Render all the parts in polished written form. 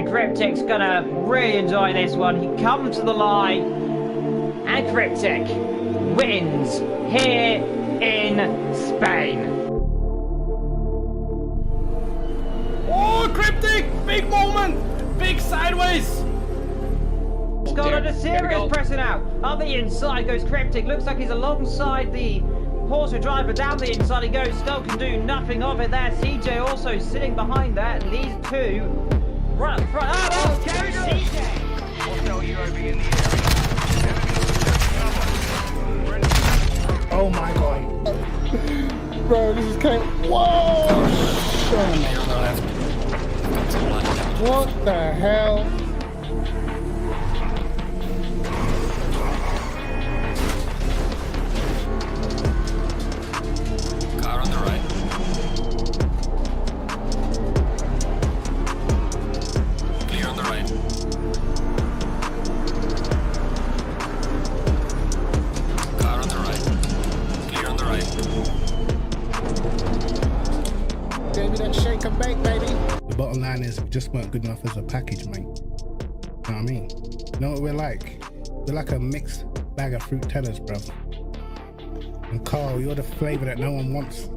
and Cryptic's gonna really enjoy this one. He comes to the line, and Cryptic wins here in Spain. Oh, Cryptic! Big moment! Big sideways! He's got under serious pressure now. On the inside goes Cryptic. Looks like he's alongside the Porsche driver. Down the inside he goes. Still can do nothing of it there. CJ also sitting behind that. These two right up front. Oh, there goes CJ. Oh my god. Bro, this is kind of... Whoa! What the hell? Car on the right. Clear on the right. Car on the right. Clear on the right. Gave me that shake and bake, baby. The bottom line is we just weren't good enough as a package, mate. You know what I mean? You know what we're like? We're like a mixed bag of fruit tellers, bro. And Carl, you're the flavour that no one wants.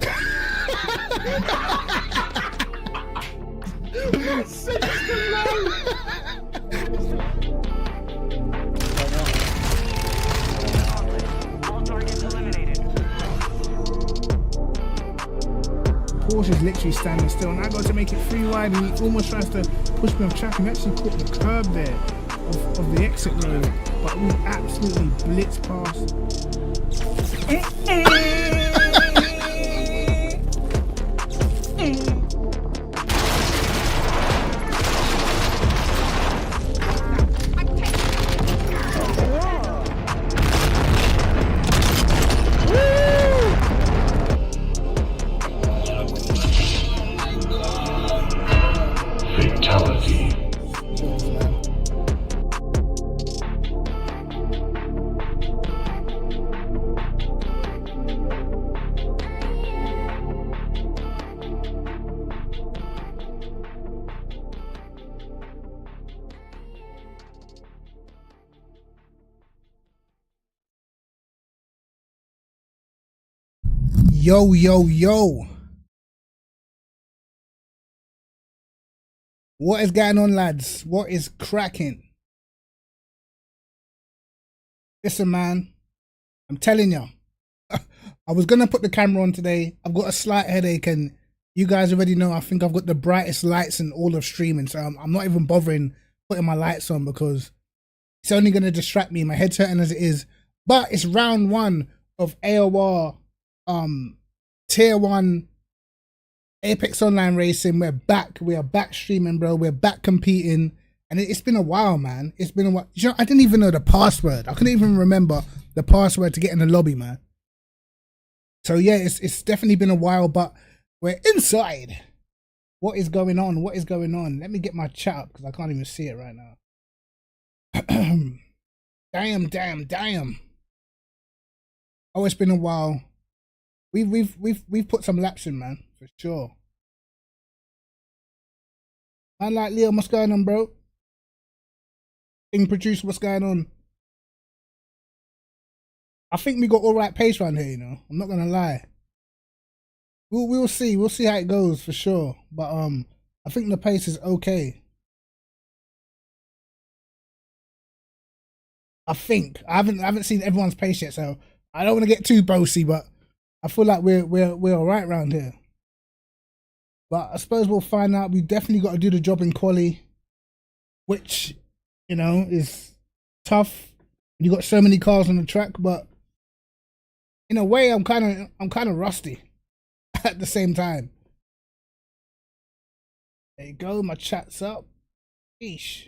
Porsche's literally standing still, and I got to make it 3 wide, and he almost tries to push me off track, and actually caught the curb there of the exit road, but we absolutely blitzed past. Yo, yo, yo. What is going on, lads? What is cracking? Listen, man, I'm telling you, I was going to put the camera on today. I've got a slight headache, and you guys already know I think I've got the brightest lights in all of streaming, so I'm not even bothering putting my lights on because it's only going to distract me. My head's hurting as it is. But it's round 1 of AOR Tier 1 Apex Online Racing. We're back. We are back streaming, bro. We're back competing. And it's been a while, man. It's been a while. You know, I didn't even know the password. I couldn't even remember the password to get in the lobby, man. So yeah, it's definitely been a while, but we're inside. What is going on? What is going on? Let me get my chat up because I can't even see it right now. Damn. Oh, it's been a while. We've put some laps in, man, for sure. Man like Leo, what's going on, bro? Thing producer, what's going on? I think we got all right pace around here, you know. I'm not gonna lie. We'll see. We'll see how it goes for sure. But I think the pace is okay. I think I haven't seen everyone's pace yet, so I don't want to get too bossy, but I feel like we're all right around here. But I suppose we'll find out. We definitely got to do the job in quali, which, you know, is tough. You got so many cars on the track, but in a way, I'm kind of rusty at the same time. There you go. My chat's up. Sheesh,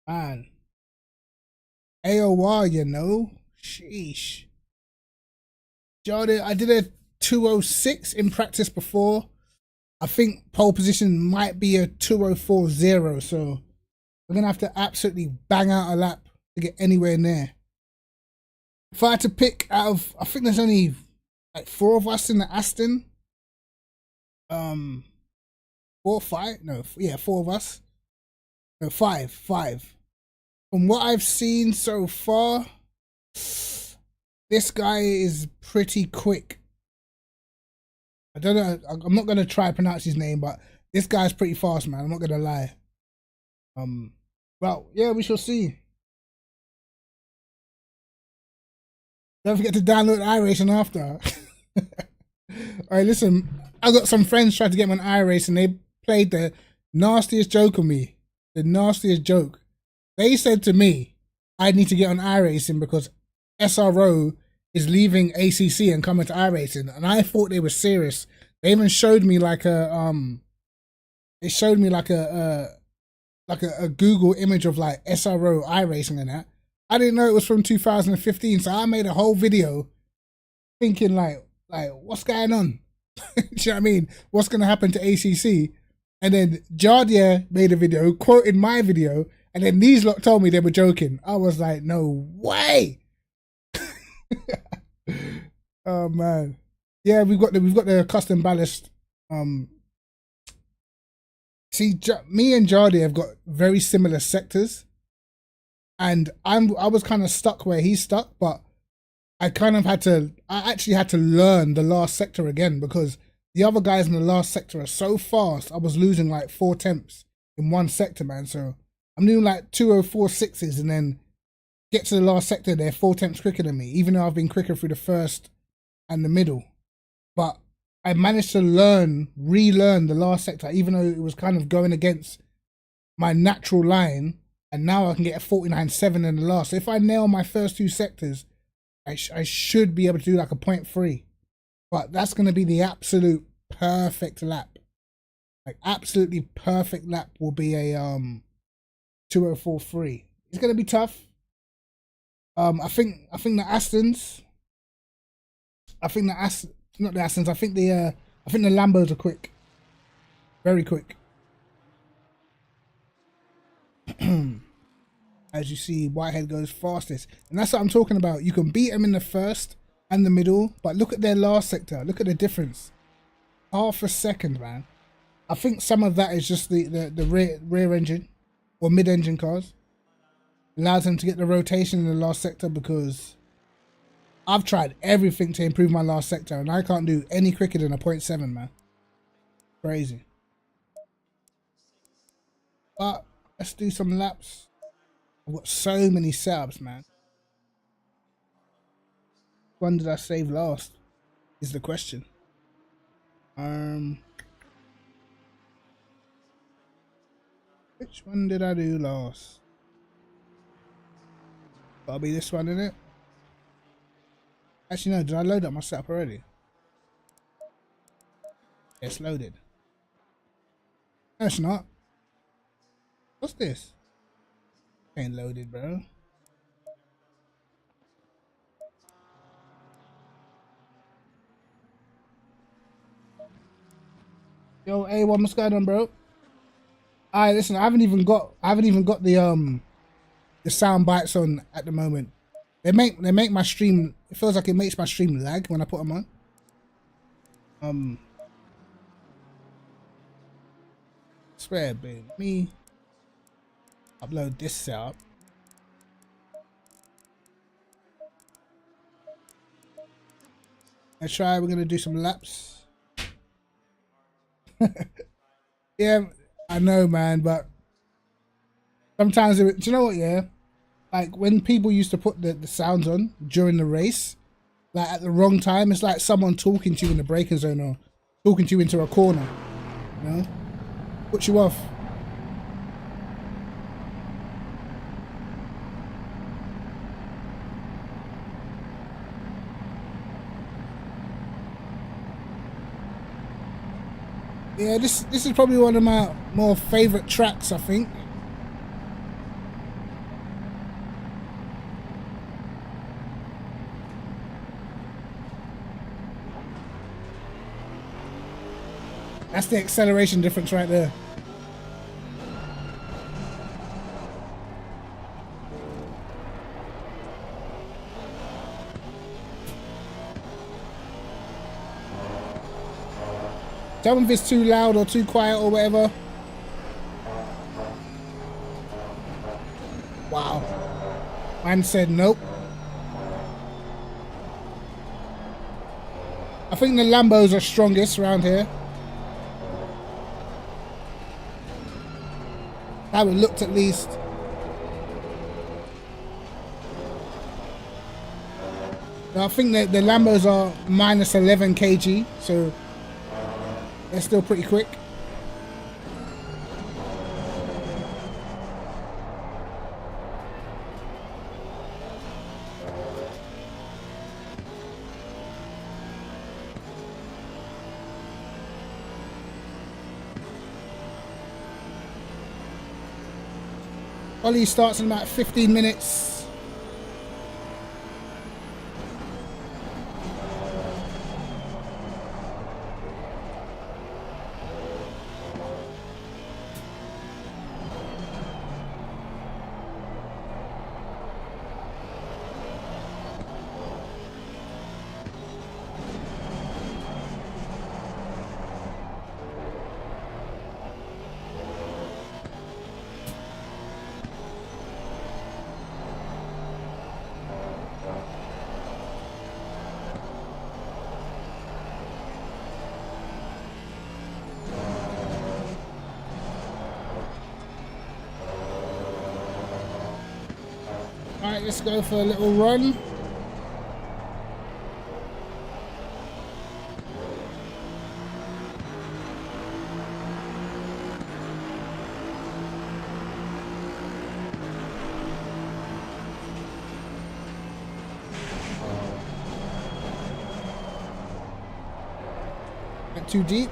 man. AOR, you know. Sheesh. I did a 206 in practice before. I think pole position might be a 204.0, so we're gonna have to absolutely bang out a lap to get anywhere near. If I had to pick out of, I think there's only like 4 of us in the Aston. 4, 5? No, yeah, 4 of us. No, 5. From what I've seen so far, this guy is pretty quick. I don't know. I'm not gonna try to pronounce his name, but this guy's pretty fast, man. I'm not gonna lie. Well, yeah, we shall see. Don't forget to download iRacing after. Alright, listen. I got some friends trying to get me on iRacing. They played the nastiest joke on me. The nastiest joke. They said to me, I need to get on iRacing because SRO is leaving ACC and coming to iRacing, and I thought they were serious. They even showed me like a a Google image of like SRO iRacing and that. I didn't know it was from 2015, so I made a whole video thinking like what's going on? Do you know what I mean? What's gonna happen to ACC? And then Jardia made a video, quoted my video, and then these lot told me they were joking. I was like, no way. Oh man. Yeah, we've got the custom ballast. See, me and Jardy have got very similar sectors, and I was kind of stuck where he's stuck, but I actually had to learn the last sector again because the other guys in the last sector are so fast. I was losing like 4 temps in one sector, man. So I'm doing like 204.6s and then get to the last sector, they're 4 temps quicker than me, even though I've been quicker through the first and the middle. But I managed to relearn the last sector, even though it was kind of going against my natural line. And now I can get a 49.7 in the last. So if I nail my first 2 sectors, I should be able to do like a 0.3. But that's going to be the absolute perfect lap. Like absolutely perfect lap will be a 204.3. It's going to be tough. I think the Astons. I think the Lambos are quick. Very quick. As you see, Whitehead goes fastest. And that's what I'm talking about. You can beat them in the first and the middle, but look at their last sector. Look at the difference. Half a second, man. I think some of that is just the rear engine or mid-engine cars. Allows them to get the rotation in the last sector because I've tried everything to improve my last sector and I can't do any quicker than a 0.7, man. Crazy. But let's do some laps. I've got so many setups, man. Which one did I save last? Is the question. Which one did I do last? Gotta be this one, innit? Actually, no, did I load up my setup already? Yeah, it's loaded. No, it's not. What's this? Ain't loaded, bro. Yo, A1, what's going on, bro? Alright, listen, I haven't even got the sound bites on at the moment. They make my stream, it feels like it makes my stream lag when I put them on. Swear, babe. Let me upload this setup. Let's try, we're gonna do some laps. Yeah, I know, man, but sometimes, do you know what, yeah? Like, when people used to put the sounds on during the race, like, at the wrong time, it's like someone talking to you in the braking zone or talking to you into a corner, you know? Puts you off. Yeah, this is probably one of my more favorite tracks, I think. That's the acceleration difference right there. Tell me if it's too loud or too quiet or whatever. Wow. Man said nope. I think the Lambos are strongest around here. How it looked at least. I think that the Lambos are minus 11 kg, so they're still pretty quick. Ollie starts in about 15 minutes. Alright, let's go for a little run. Not too deep.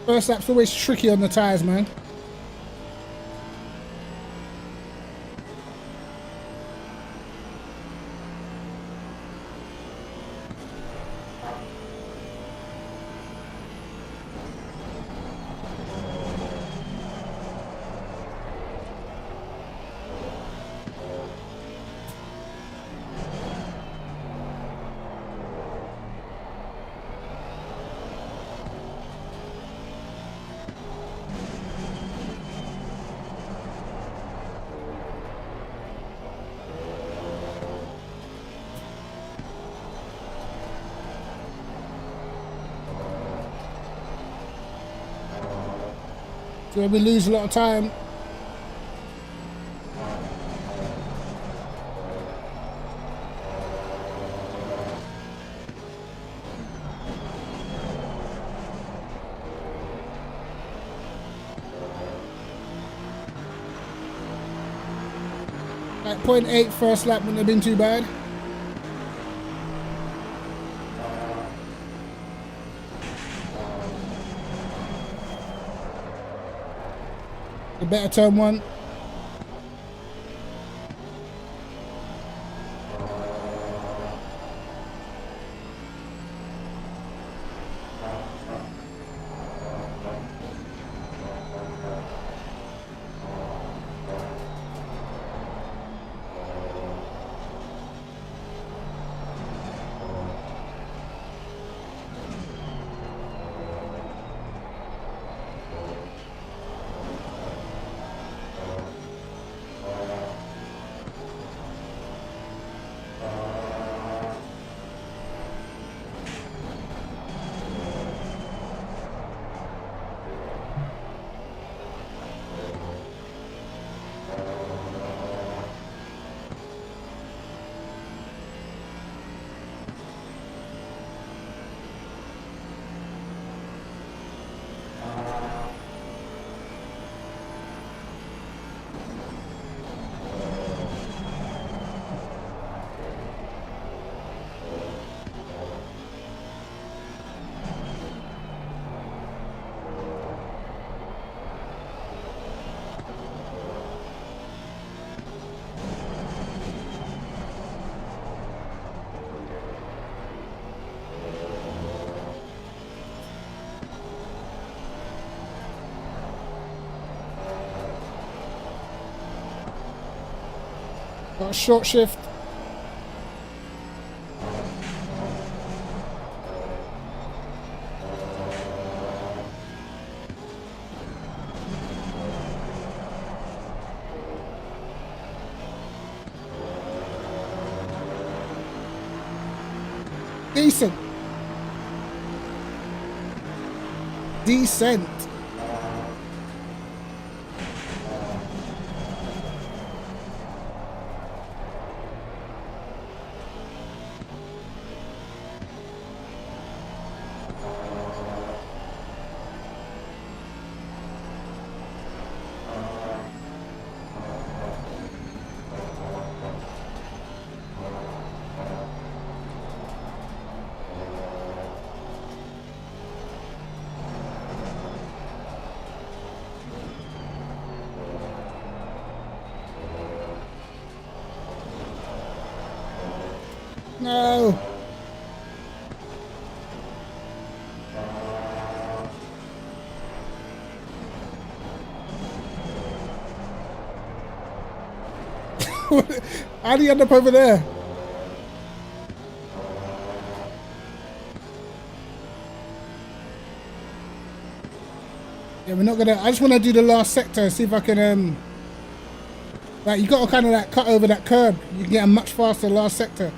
First lap's always tricky on the tyres, man. So we lose a lot of time. Like 0.8 first lap wouldn't have been too bad. The better turn one. Got a short shift. Decent. Decent. No. How do you end up over there? Yeah, we're not gonna. I just want to do the last sector, see if I can. Like, you got to kind of like cut over that curb. You can get a much faster last sector.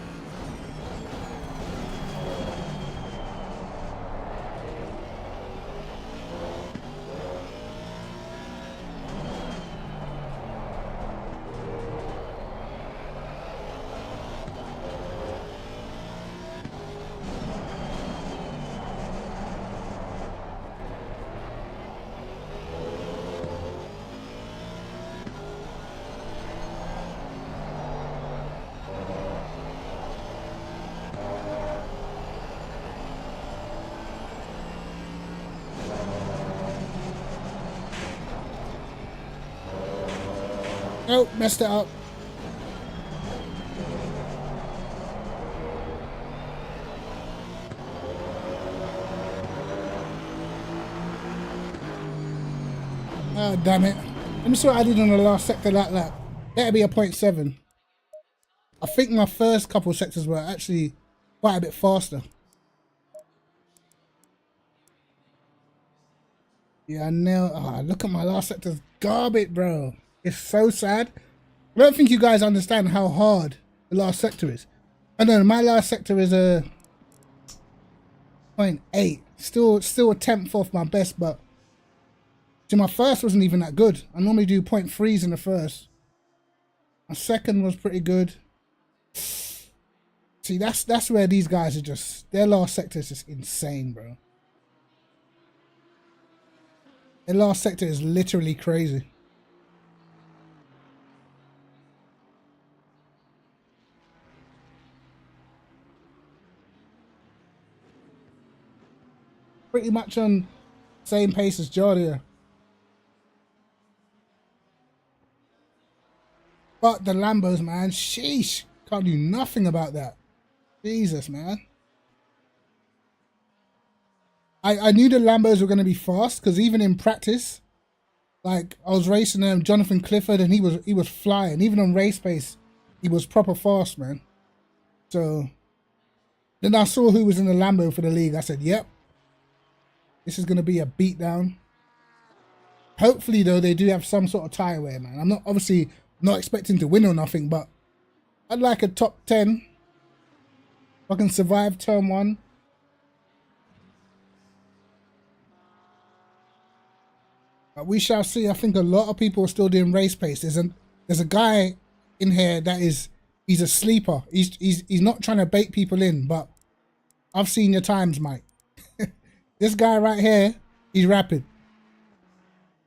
Oh, messed it up. Oh, damn it. Let me see what I did on the last sector that lap. Better be a 0.7. I think my first couple sectors were actually quite a bit faster. Yeah, I know. Oh, look at my last sector's garbage, bro. It's so sad. I don't think you guys understand how hard the last sector is. I know my last sector is a 0.8. Still a tenth off my best, but see, my first wasn't even that good. I normally do 0.3s in the first. My second was pretty good. See, that's where these guys are just, their last sector is just insane, bro. Their last sector is literally crazy. Pretty much on same pace as Georgia. But the Lambos, man, sheesh. Can't do nothing about that. Jesus, man. I knew the Lambos were going to be fast because even in practice, like I was racing Jonathan Clifford and he was flying. Even on race pace, he was proper fast, man. So then I saw who was in the Lambo for the league. I said, yep, this is going to be a beatdown. Hopefully, though, they do have some sort of tire wear, man. I'm not obviously not expecting to win or nothing, but I'd like a top 10. If I can survive turn 1. But we shall see. I think a lot of people are still doing race pace. There's a guy in here that he's a sleeper. He's not trying to bait people in, but I've seen your times, Mike. This guy right here, he's rapid.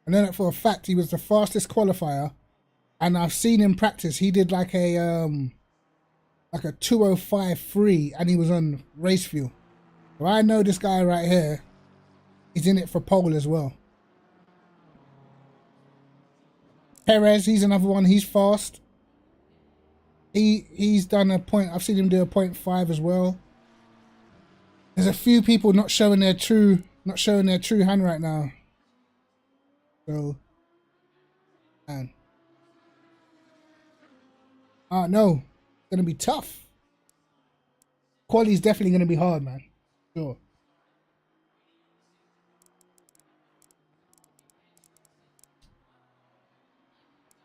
I know that for a fact. He was the fastest qualifier, and I've seen him practice. He did like a 2:05.3, and he was on race fuel. So I know this guy right here. He's in it for pole as well. Perez, he's another one. He's fast. He's done a point. I've seen him do a 0.5 as well. There's a few people not showing their true hand right now. So, man, No, it's gonna be tough. Quality's definitely gonna be hard, man. Sure.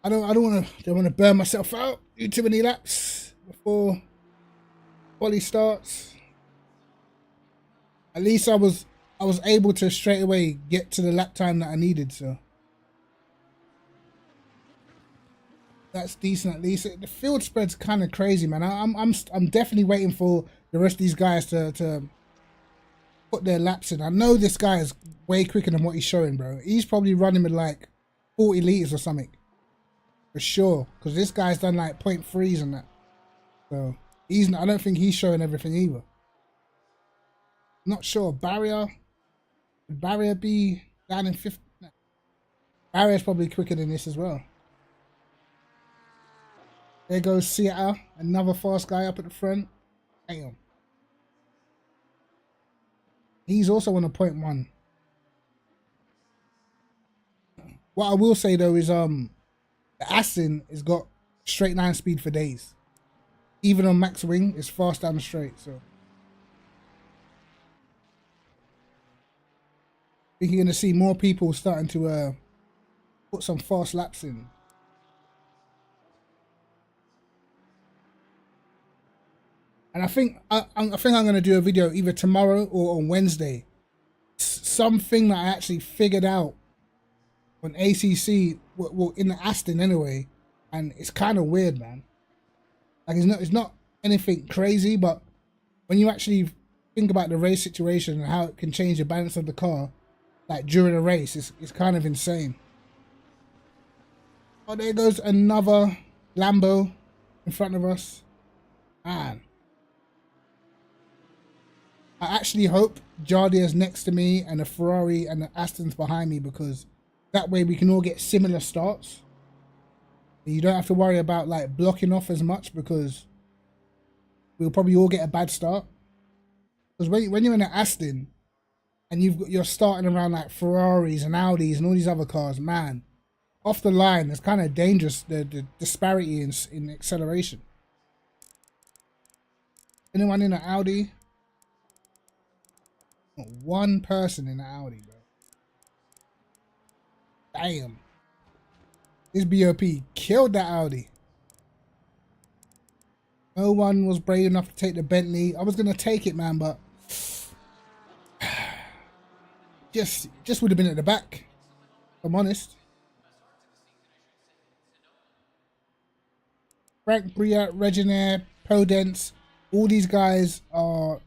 don't wanna burn myself out. Do too many laps before quali starts. At least I was able to straight away get to the lap time that I needed, so that's decent at least. The field spread's kind of crazy, man. I'm definitely waiting for the rest of these guys to put their laps in. I know this guy is way quicker than what he's showing, bro. He's probably running with like 40 liters or something. For sure. Because this guy's done like 0.3s and that. So I don't think he's showing everything either. Not sure. Would barrier be down in 50? No. Barrier's probably quicker than this as well. There goes Seattle, another fast guy up at the front. Damn. He's also on a 0.1. What I will say though is the Aston has got straight line speed for days. Even on max wing, it's fast down the straight, so I think you're gonna see more people starting to put some fast laps in. And I think I'm gonna do a video either tomorrow or on Wednesday. Something that I actually figured out on ACC, well in the Aston anyway, and it's kind of weird, man. Like it's not anything crazy, but when you actually think about the race situation and how it can change the balance of the car, like during a race, it's kind of insane. Oh, there goes another Lambo in front of us, man. I actually hope Jardia's next to me and the Ferrari and the Aston's behind me, because that way we can all get similar starts. You don't have to worry about like blocking off as much, because we'll probably all get a bad start. Because when you're in an Aston and you're starting around like Ferraris and Audis and all these other cars, man, off the line it's kind of dangerous, the disparity in acceleration. Anyone in an Audi? Not one person in an Audi, bro. Damn. This BOP killed that Audi. No one was brave enough to take the Bentley. I was going to take it, man, but just would have been at the back, if I'm honest. Frank Briat, Reginaire, Podence, all these guys are,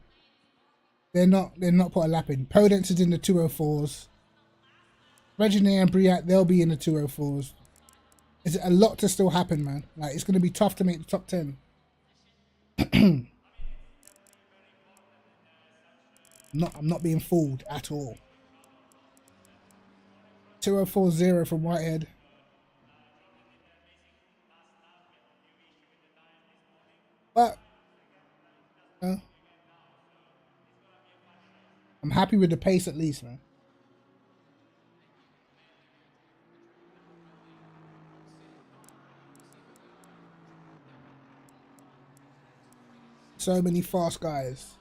they're not put a lap in. Podence is in the 204s. Reginaire and Briat, they'll be in the 204s. There's a lot to still happen, man. Like, it's going to be tough to make the top 10. I'm not being fooled at all. 2040 from Whitehead. But I'm happy with the pace at least, man. So many fast guys.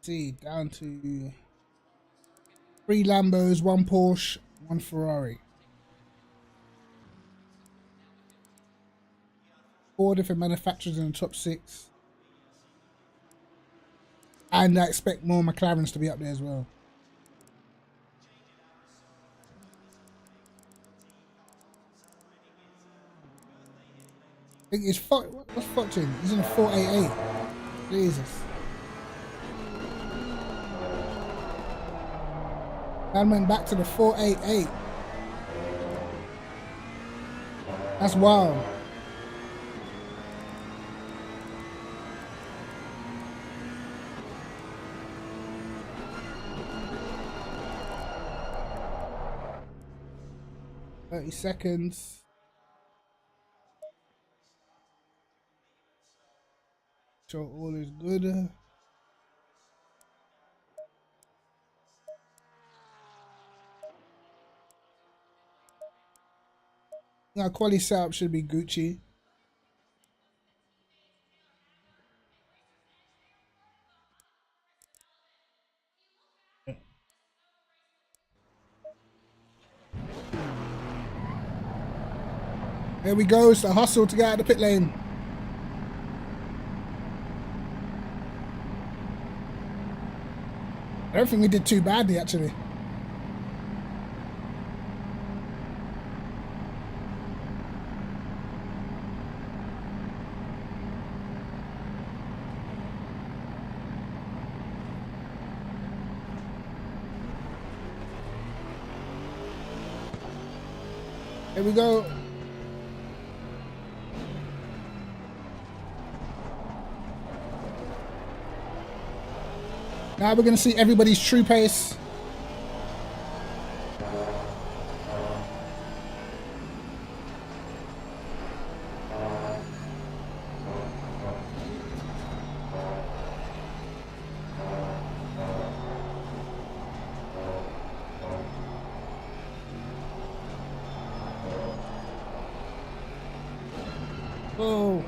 See, down to 3 Lambos, 1 Porsche, 1 Ferrari. 4 different manufacturers in the top 6. And I expect more McLarens to be up there as well. I think it's what's Fortune? He's in a 488. Jesus. Man went back to the 488. That's wild. "30 seconds. So all is good. Our quality setup should be Gucci. There we go. It's the hustle to get out of the pit lane. I don't think we did too badly, actually. Here we go. Now we're going to see everybody's true pace. Oh.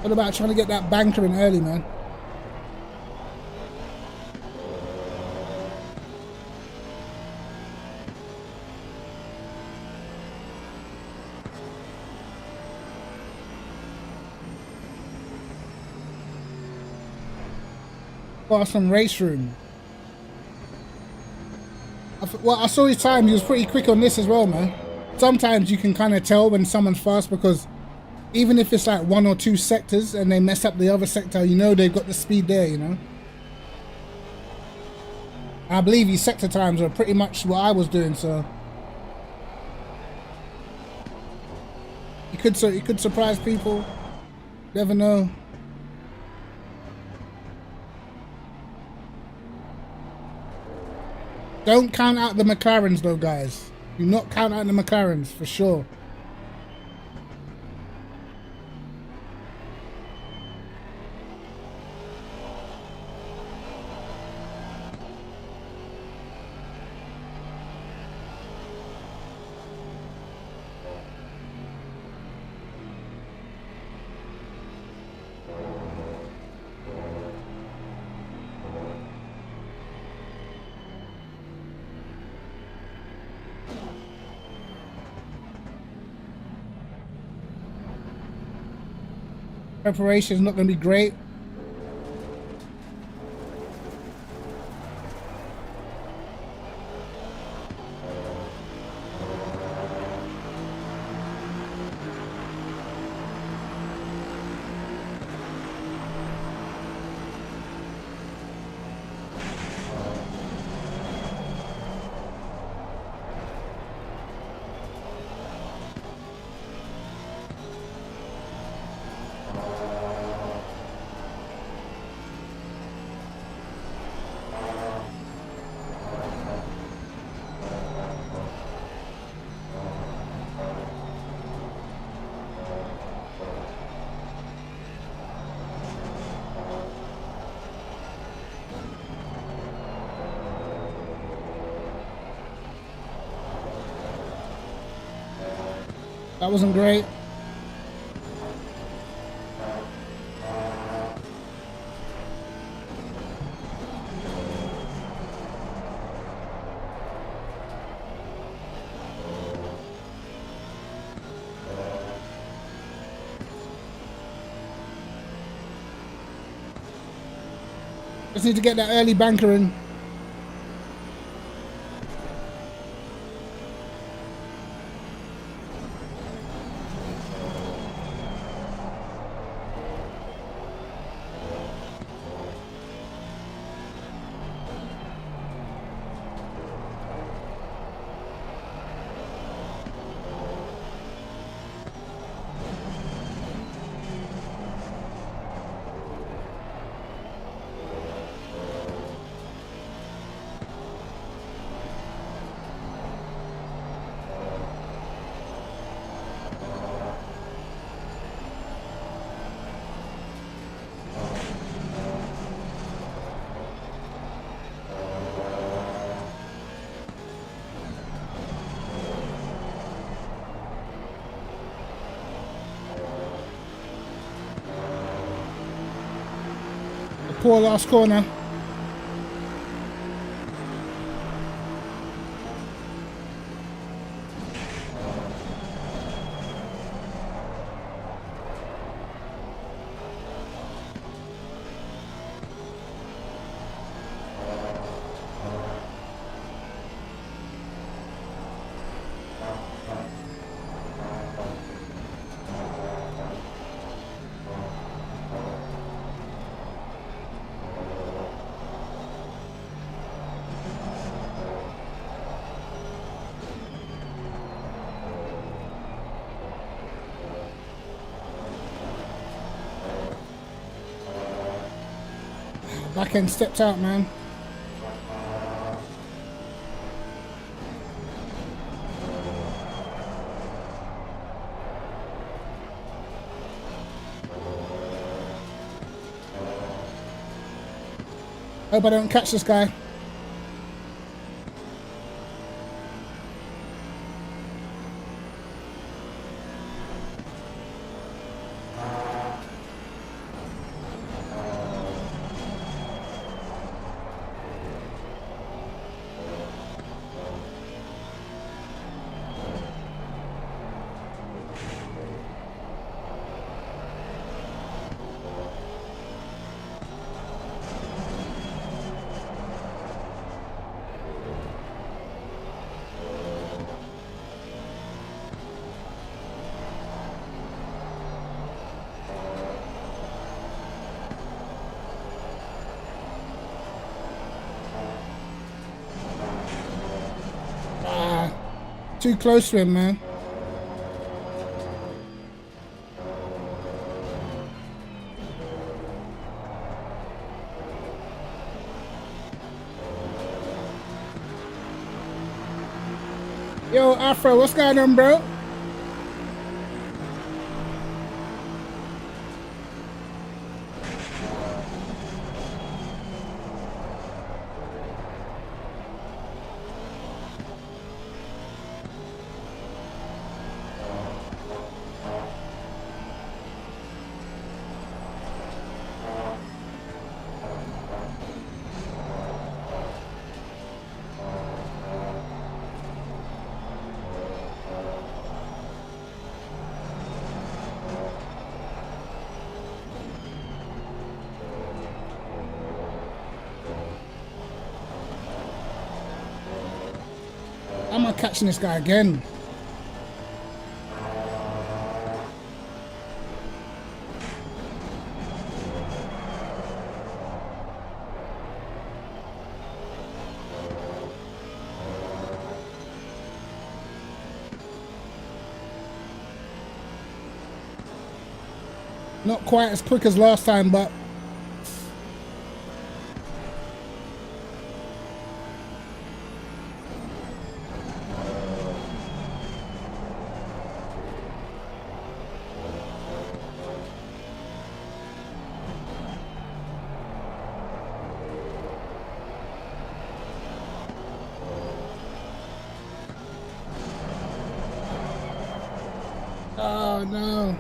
What about trying to get that banker in early, man? Got some race room. Well, I saw his time. He was pretty quick on this as well, man. Sometimes you can kind of tell when someone's fast because even if it's like 1 or 2 sectors and they mess up the other sector, you know they've got the speed there, you know. I believe his sector times are pretty much what I was doing, so he could surprise people. Never know. Don't count out the McLarens though, guys. Do not count out the McLarens for sure. Preparation is not going to be great. That wasn't great. Just need to get that early banker in. Poor last corner. Back end stepped out, man. Hope I don't catch this guy. Too close to him, man. Yo, Afro, what's going on, bro? I'm not catching this guy again. Not quite as quick as last time, but oh no.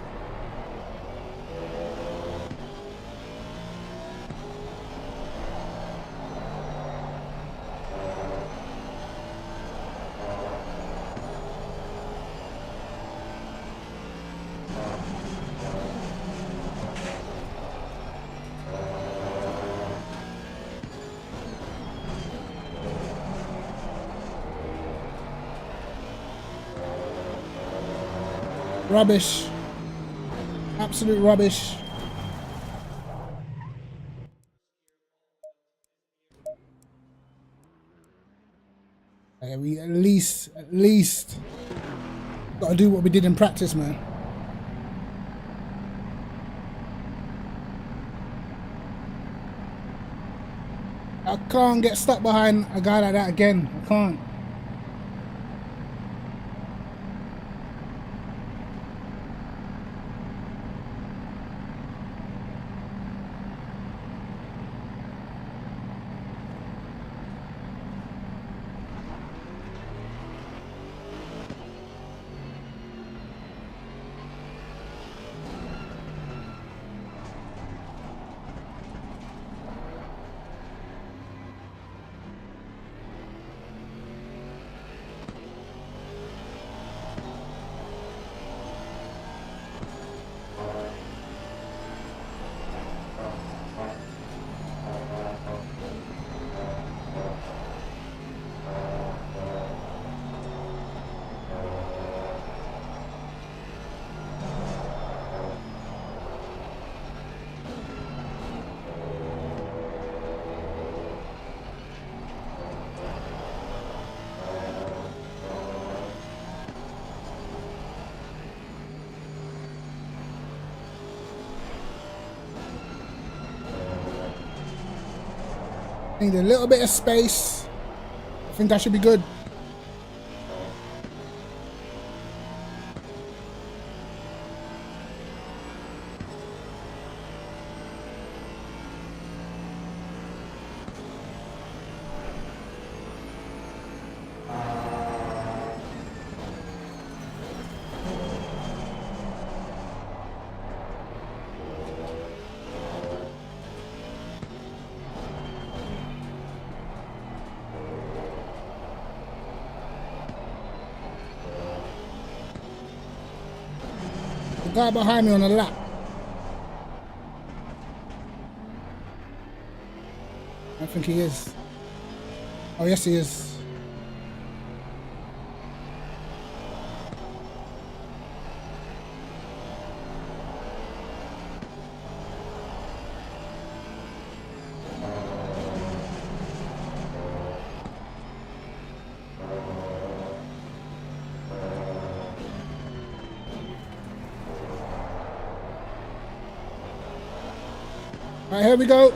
Rubbish. Absolute rubbish. Okay, we at least gotta do what we did in practice, man. I can't get stuck behind a guy like that again. I can't. Need a little bit of space. I think I should be good. The guy behind me on the lap. I think he is. Oh, yes, he is. All right, here we go.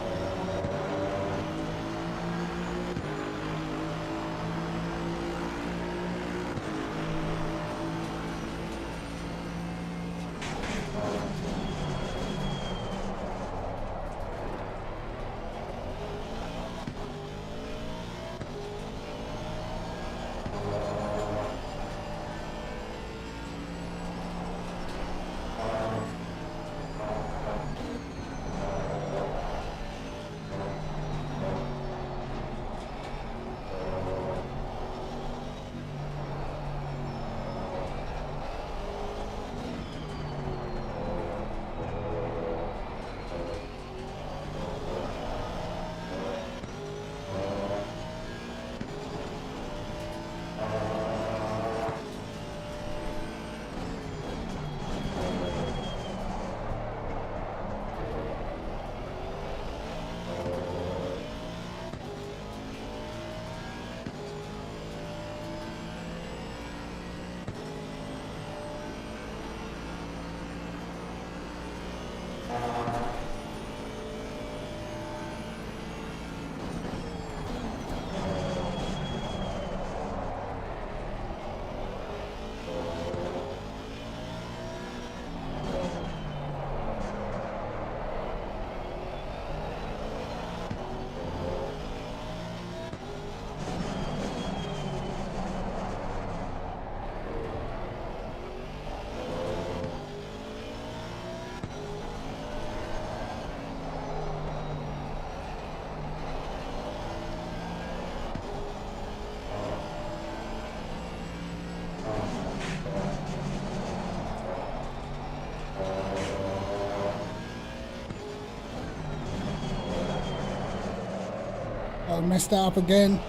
I messed that up again.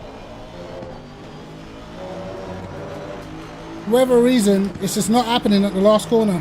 For whatever reason, it's just not happening at the last corner.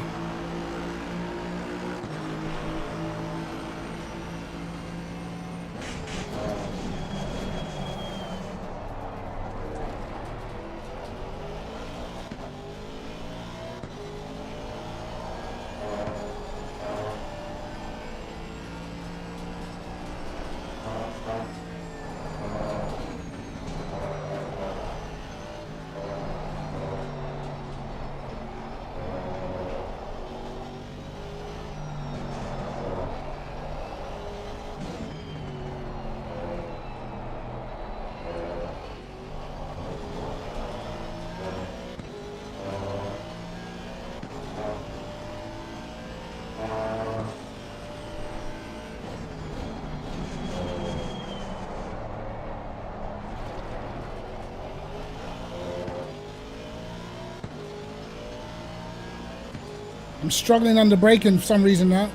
I'm struggling under braking for some reason now.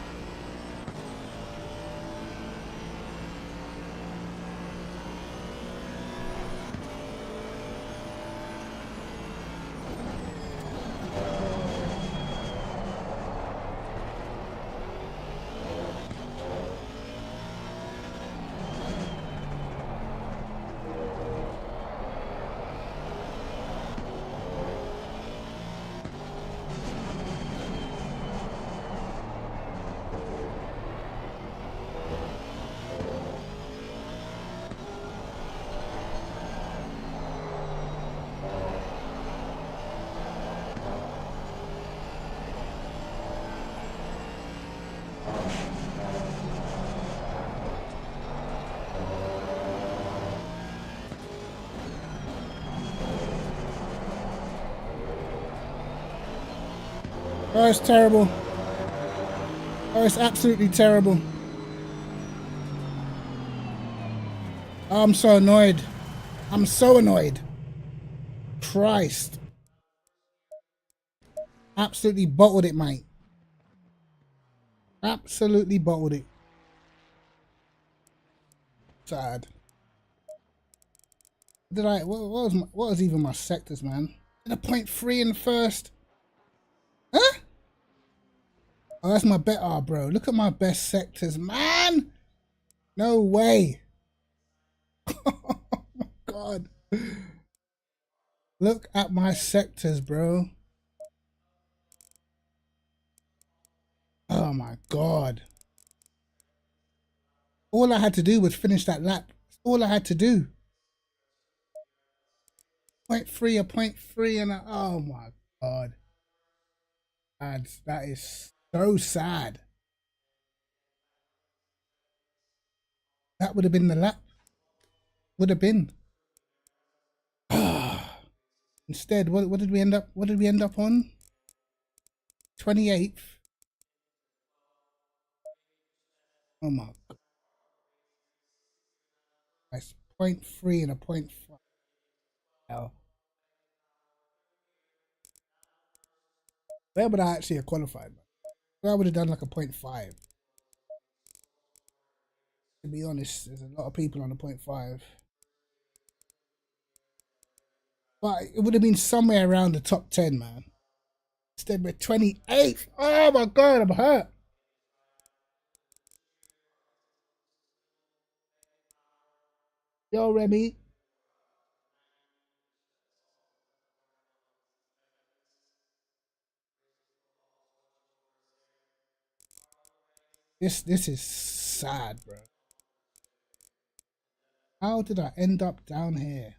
Oh, it's terrible. Oh, it's absolutely terrible. Oh, I'm so annoyed. I'm so annoyed. Christ. Absolutely bottled it, mate. Absolutely bottled it. Sad. What was even my sectors, man? Did a .3 in first? Huh? Oh, that's my better, bro. Look at my best sectors, man. No way. Oh my God. Look at my sectors, bro. Oh my God. All I had to do was finish that lap. All I had to do. .3, a .3 and a, oh my God. That is so sad. That would have been the lap. Would have been. Instead, what did we end up? What did we end up on? 28th. Oh my God. That's .3 and a .5. Hell. Where would I actually have qualified? I would have done like a .5. To be honest, there's a lot of people on a .5. But it would have been somewhere around the top 10, man. Instead, we're 28th. Oh my God, I'm hurt. Yo, Remy. This is sad, bro. How did I end up down here?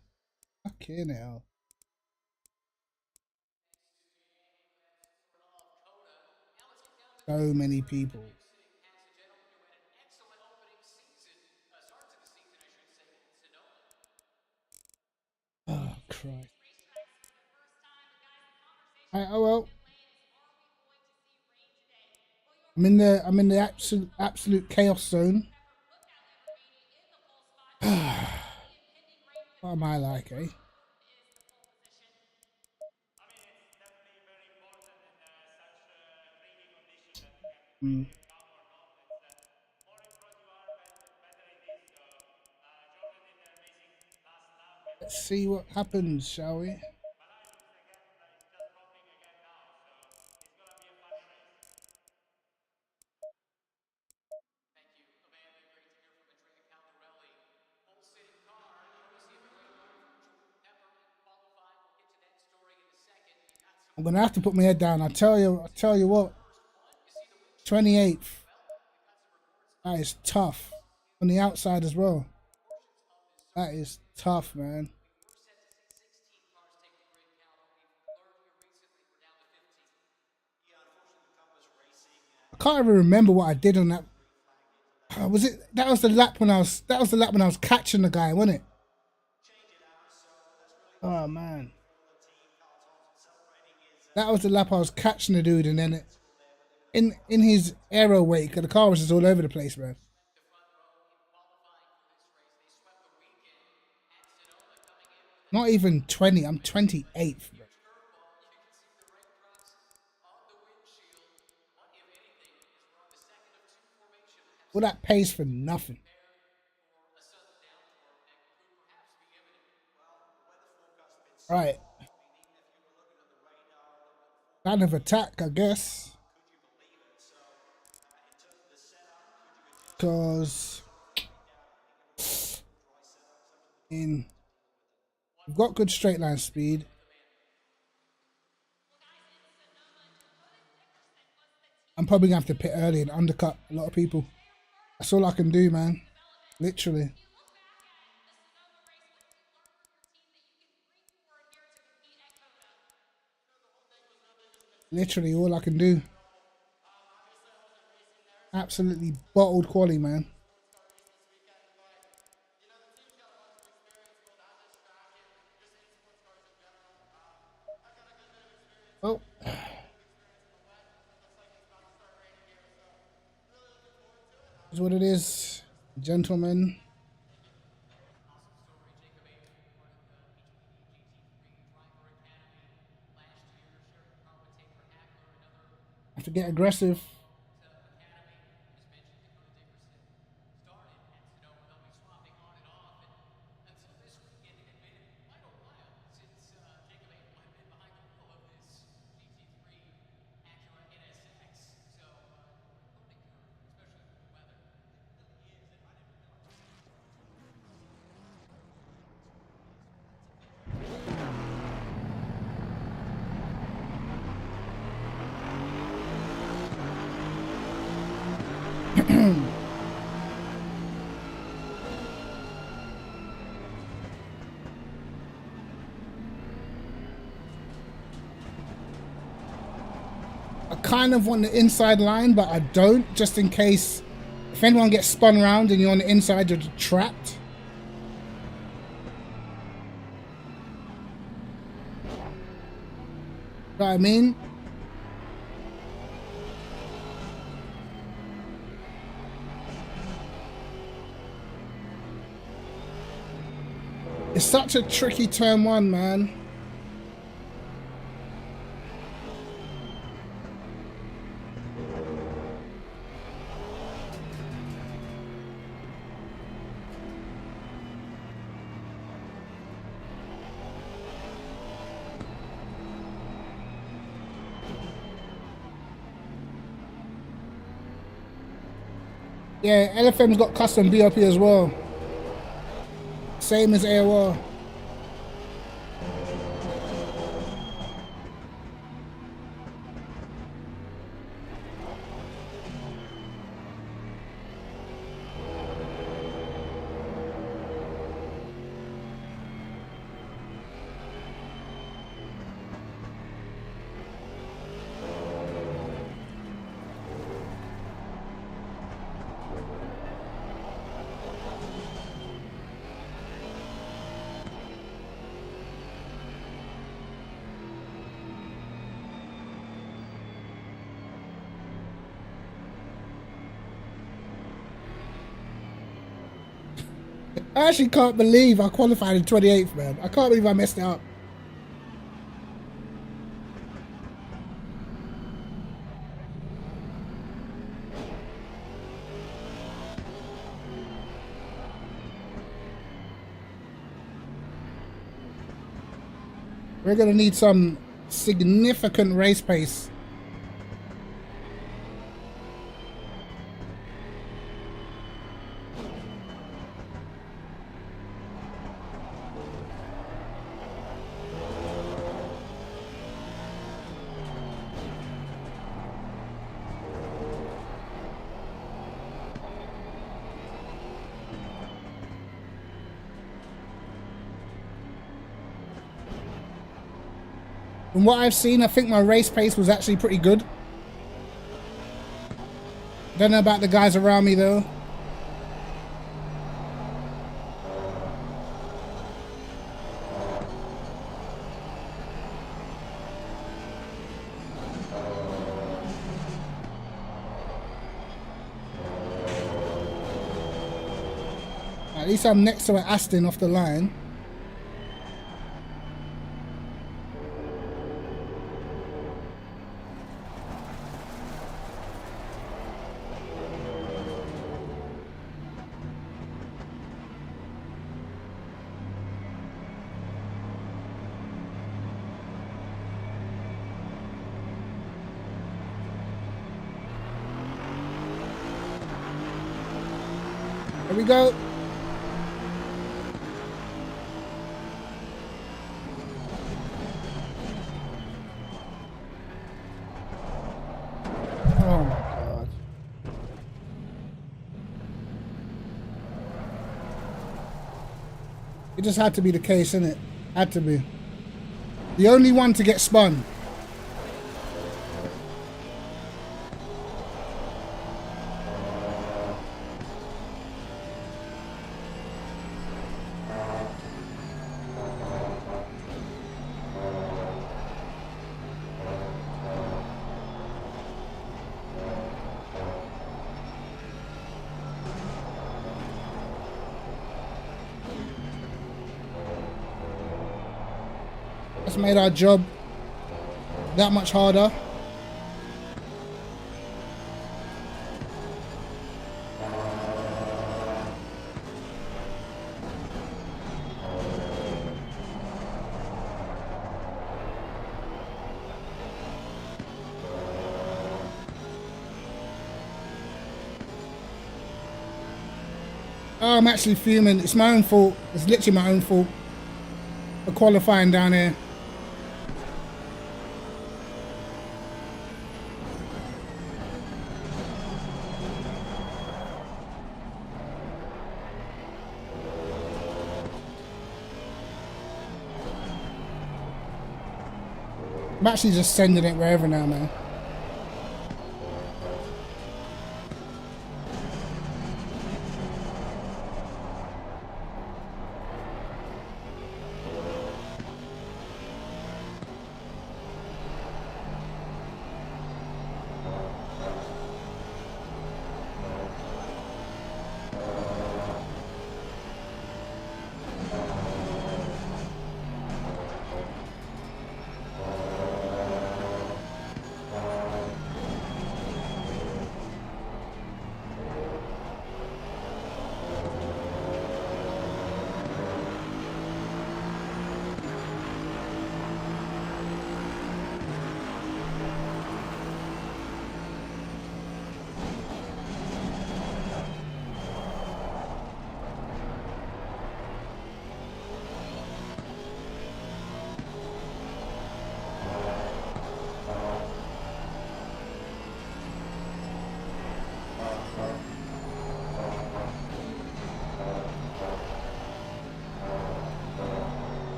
Fucking hell. So many people. Oh Christ. Oh well. I'm in the absolute chaos zone. What am I like, eh? Mm. Let's see what happens, shall we? I'm gonna have to put my head down. I tell you what. 28th. That is tough. On the outside as well. That is tough, man. I can't even remember what I did on that. Was it? That was the lap when I was. That was the lap when I was catching the guy, wasn't it? Oh man. That was the lap I was catching the dude, and then in his aero wake, the car was just all over the place, man. Not even 20. I'm 28th, bro. All that pays for nothing. Right. Kind of attack, I guess. Because we've got good straight line speed. I'm probably gonna have to pit early and undercut a lot of people. That's all I can do, man. Literally. Literally all I can do. Absolutely bottled quality, man. Oh. Is what it is, gentlemen. Have to get aggressive. I kind of want the inside line, but I don't, just in case if anyone gets spun around and you're on the inside, you're trapped. Know what I mean? It's such a tricky turn one, man. Yeah, LFM's got custom BOP as well. Same as AOR. I actually can't believe I qualified in 28th, man. I can't believe I messed it up. We're gonna need some significant race pace. From what I've seen, I think my race pace was actually pretty good. Don't know about the guys around me though. At least I'm next to an Aston off the line. Here we go. Oh my God. It just had to be the case, innit? Had to be. The only one to get spun. That's made our job that much harder. Oh, I'm actually fuming. It's my own fault. It's literally my own fault for qualifying down here. I'm actually just sending it wherever now, man.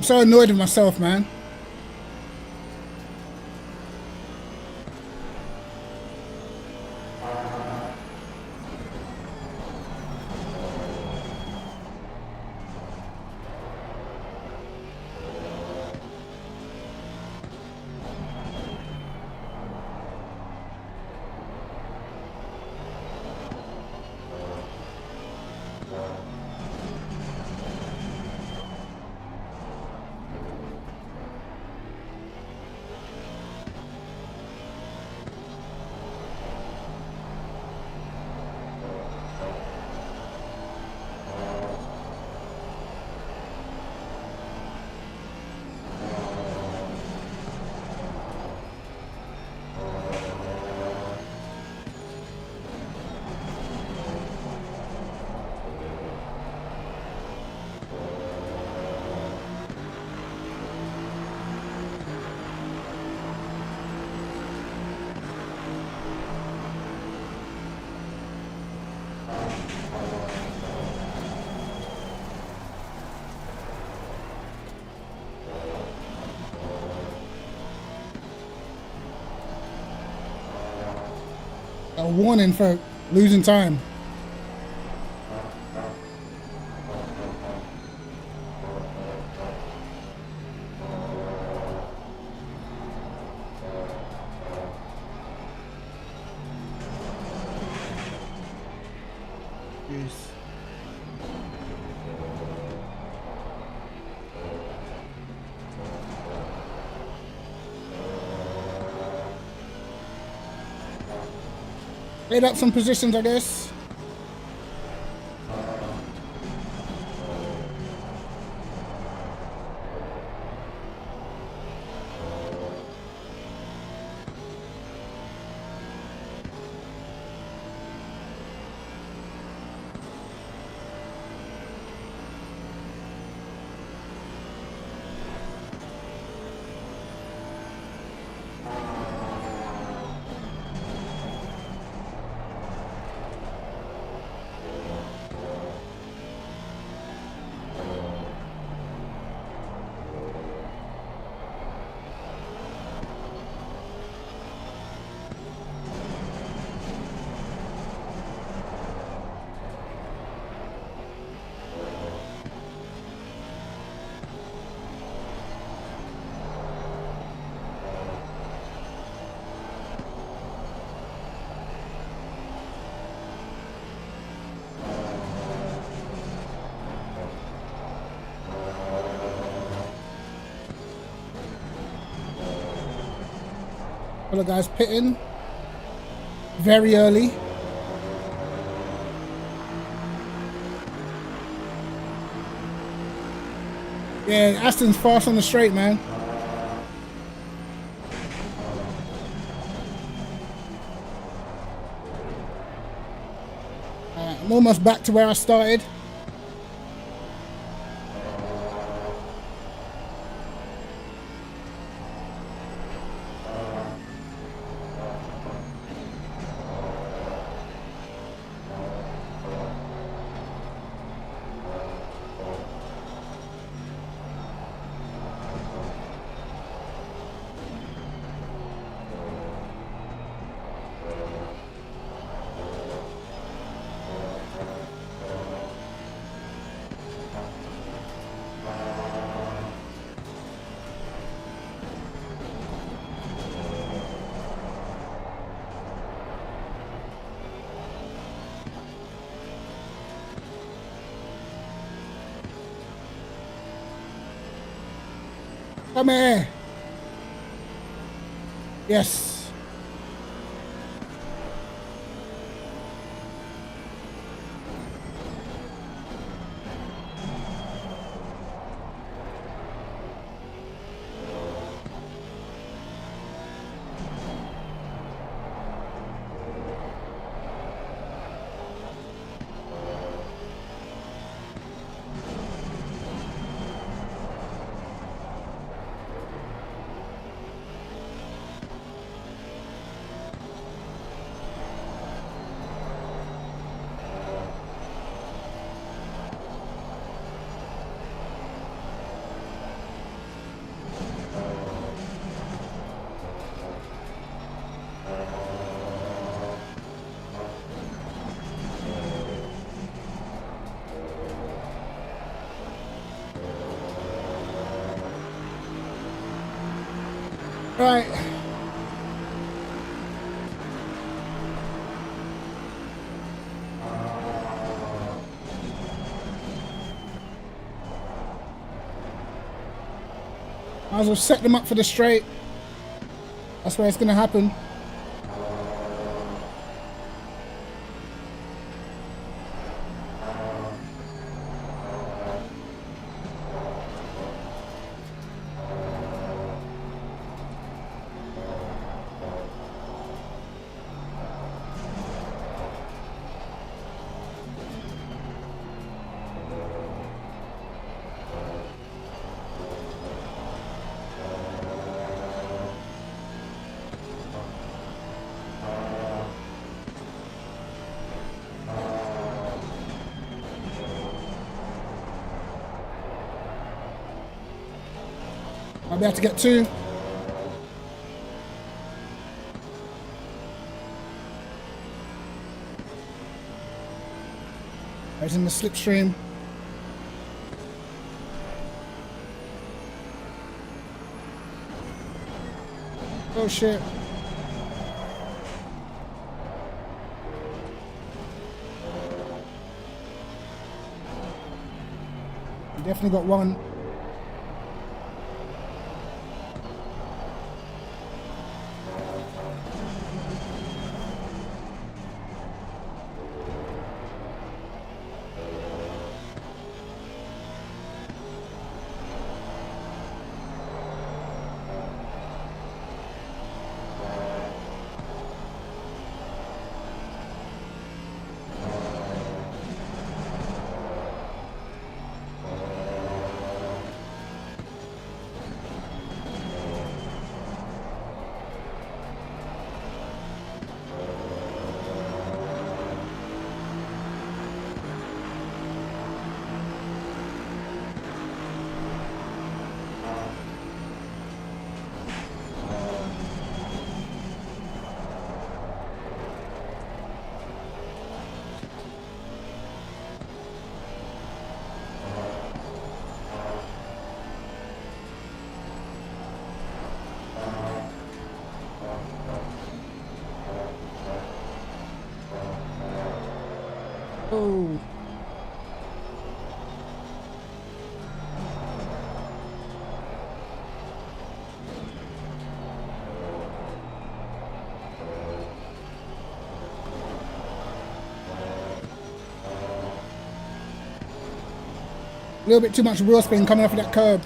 I'm so annoyed with myself, man. A warning for losing time. Jeez. Made up some positions, I guess. Other guys pitting very early. Yeah, Aston's fast on the straight, man. I'm almost back to where I started. Come here. Yes. Right. Might as well set them up for the straight. That's where it's going to happen. I'll be able to get two. He's in the slipstream. Oh shit. We definitely got one. Oh. A little bit too much wheel spin coming off of that curb.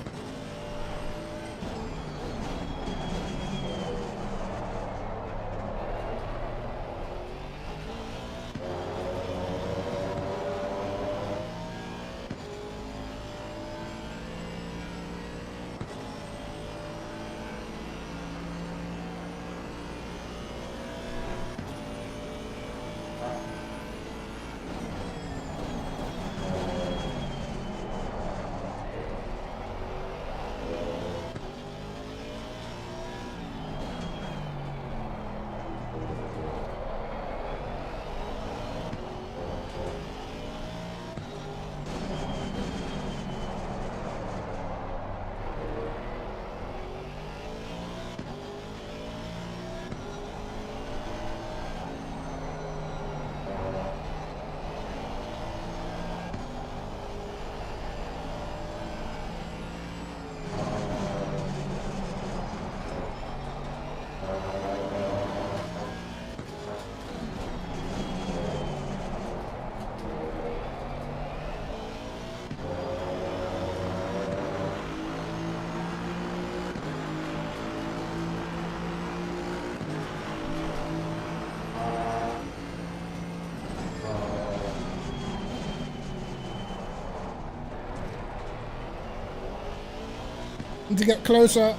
Need to get closer.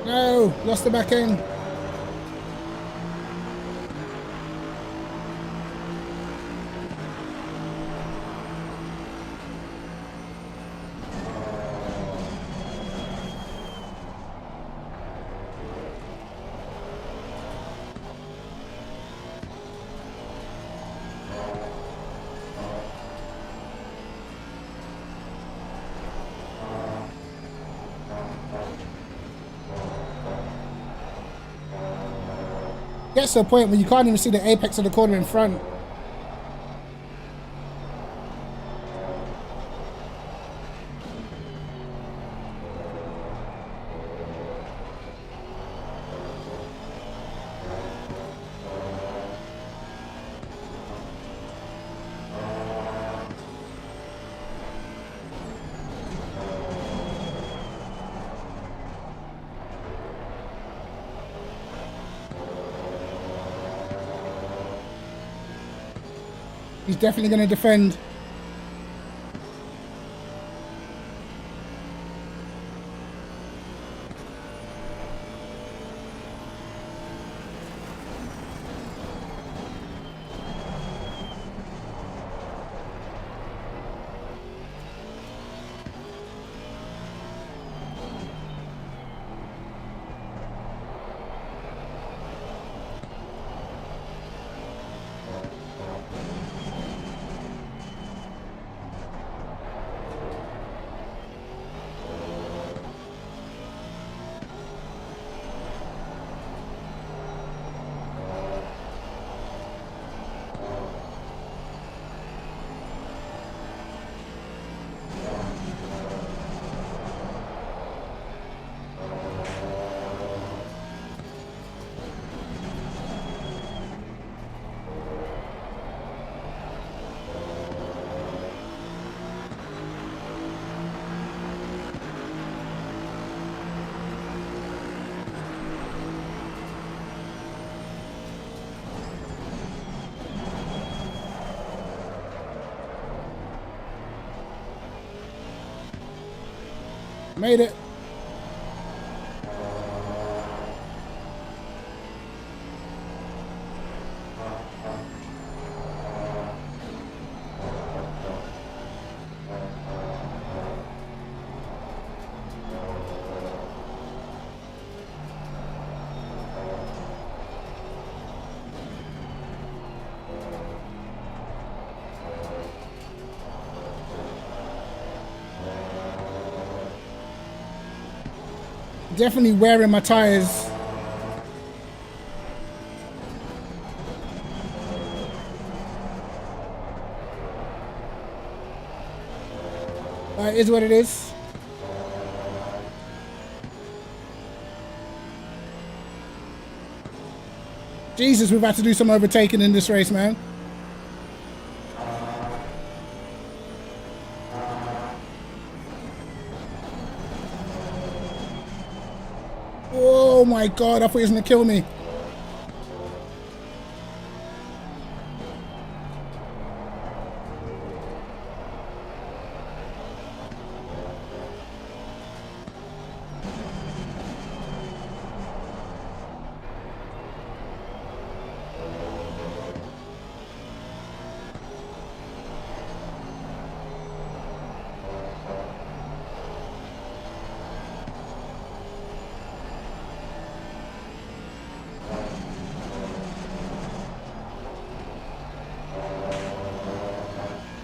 No, lost the back end. Gets to a point where you can't even see the apex of the corner in front. He's definitely going to defend. Made it. Definitely wearing my tires. It is what it is. Jesus, we've had to do some overtaking in this race, man. Oh my God, I thought he was gonna kill me.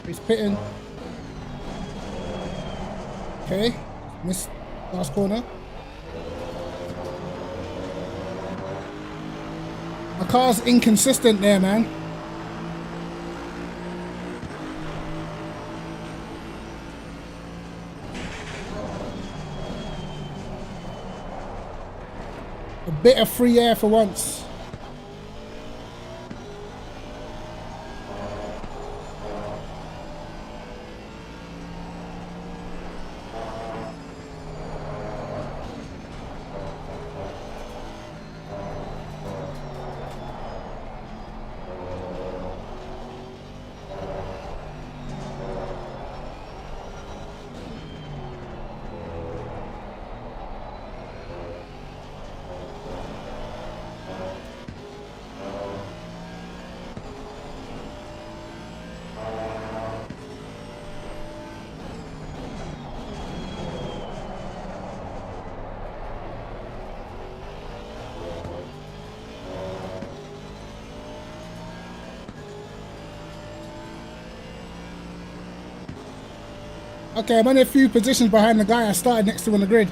He's pitting. Okay, missed last corner. My car's inconsistent there, man. A bit of free air for once. Okay, I'm only a few positions behind the guy I started next to on the grid.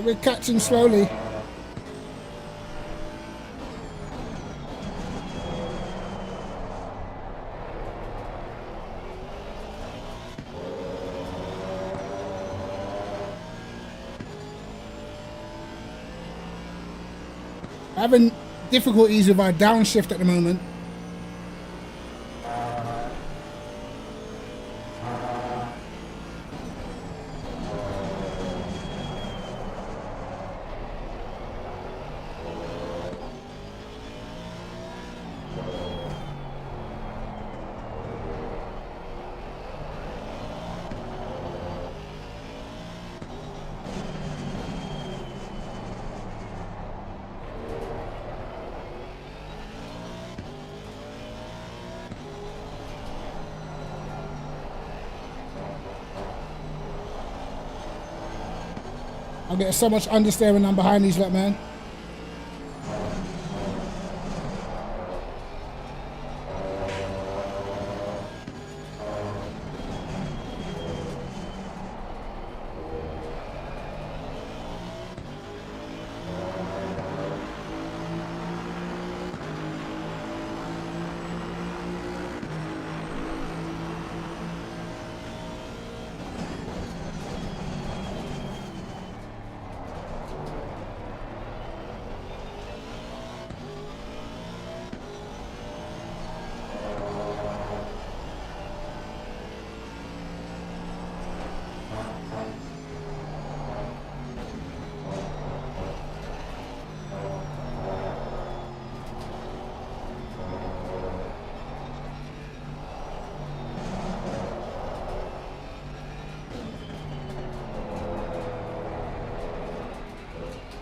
We're catching slowly. Having difficulties with our downshift at the moment. I get so much understeer when I'm behind these lot, man.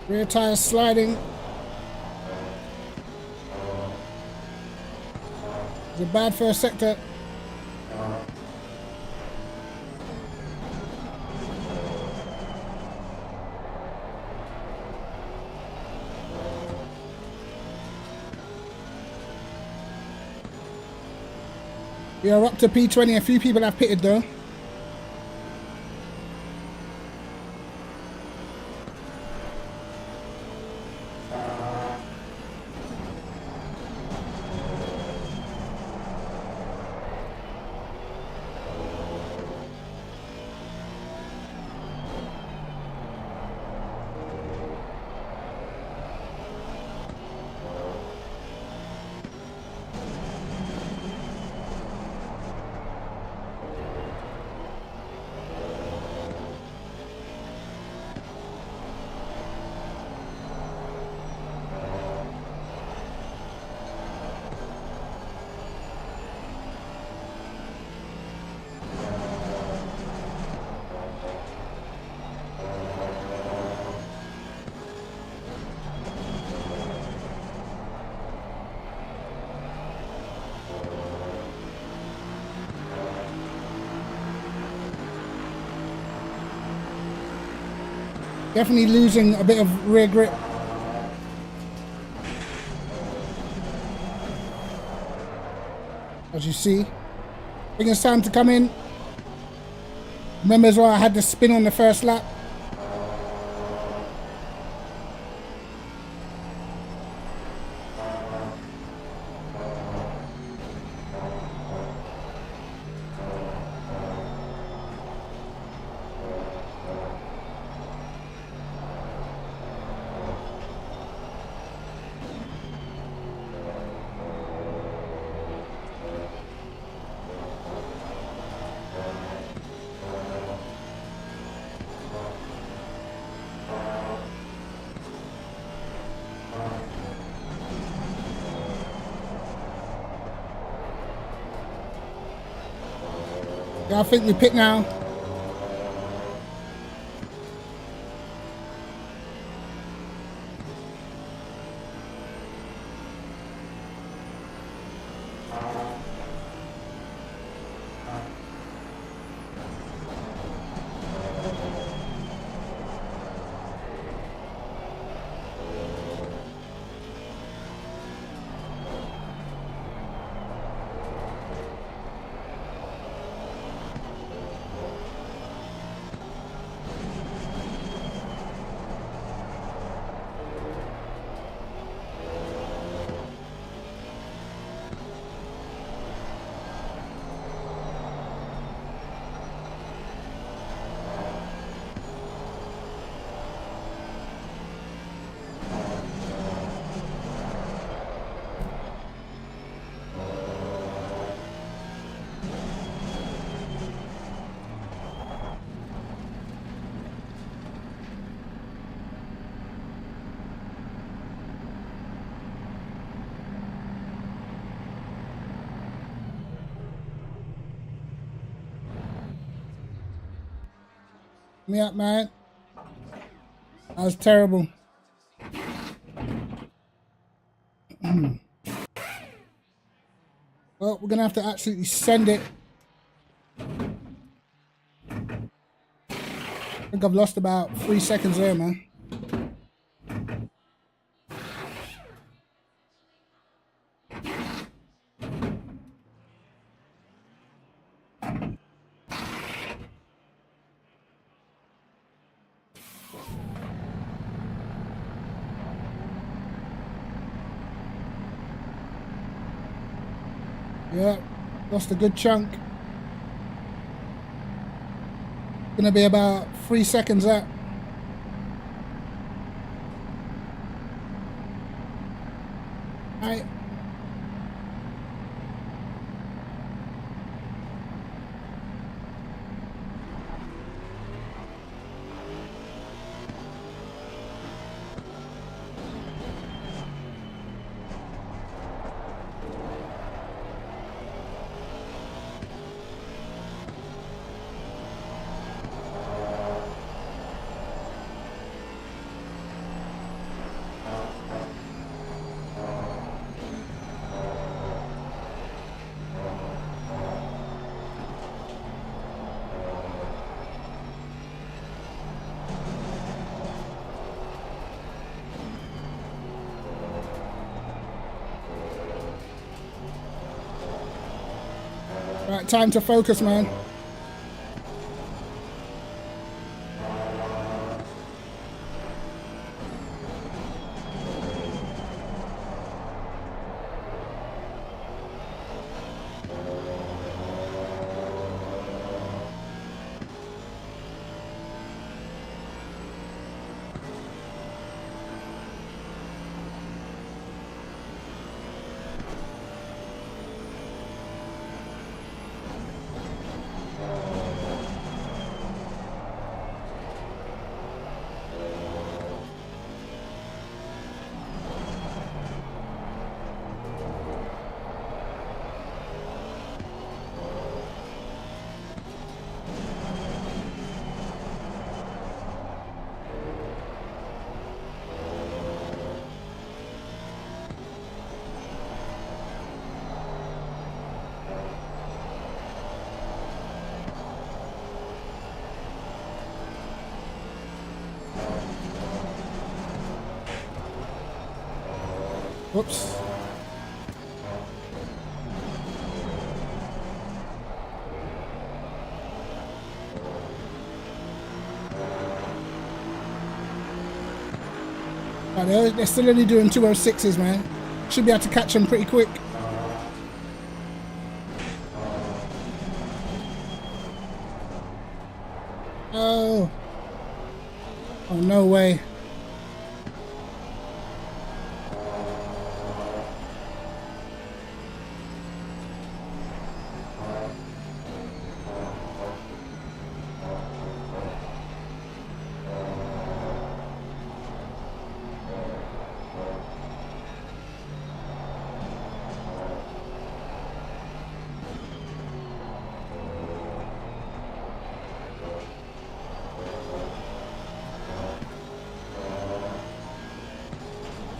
Rear tire sliding. It's a bad first sector. We are up to P20. A few people have pitted though. Definitely losing a bit of rear grip. As you see. I think it's time to come in. Remember as well, I had the spin on the first lap. Yeah, I think we pit now. Me up, man. That was terrible. Well, we're gonna have to absolutely send it. I think I've lost about 3 seconds there, man. Yeah, lost a good chunk. Gonna be about 3 seconds out. Alright. Right, time to focus, man. Whoops. Right, they're still only doing 206s, man. Should be able to catch them pretty quick. Oh. Oh, no way.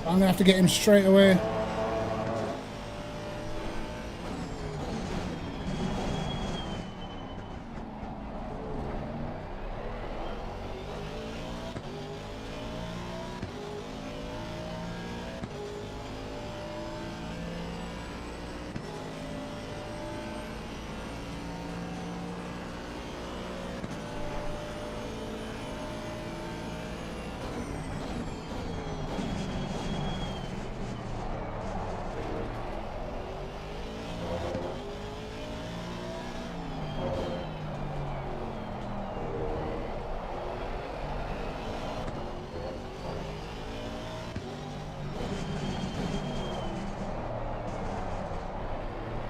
I'm gonna have to get him straight away.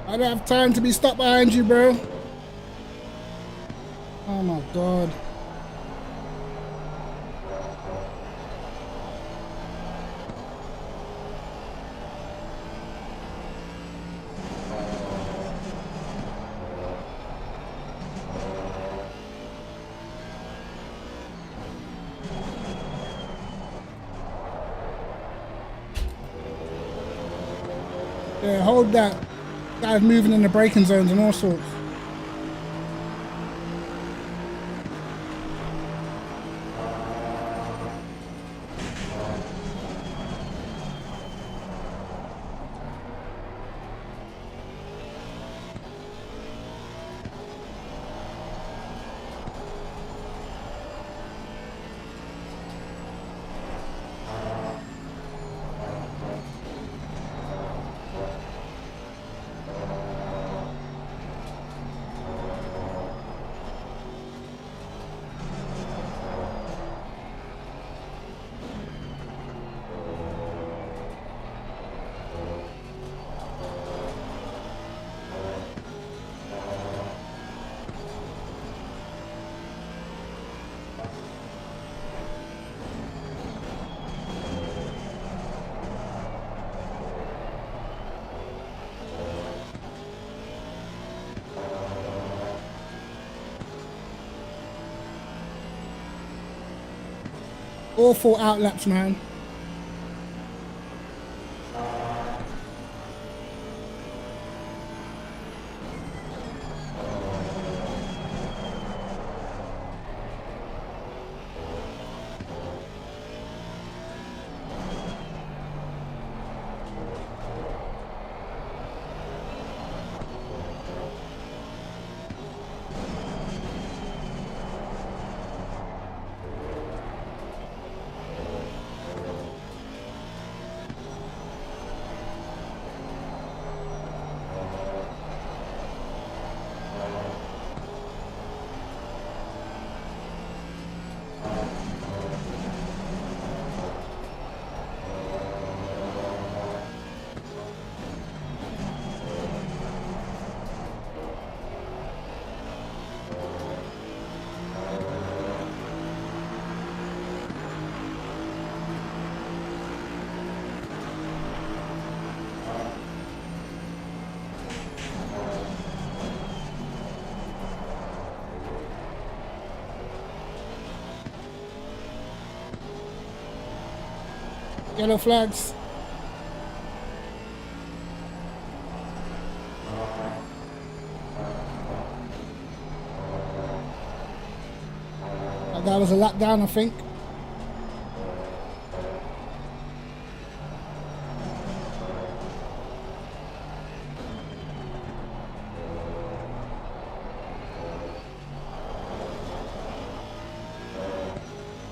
I don't have time to be stuck behind you, bro. Oh my god. Yeah, hold that. Guys moving in the braking zones and all sorts. Awful outlaps, man. Yellow flags. That guy was a lap down, I think.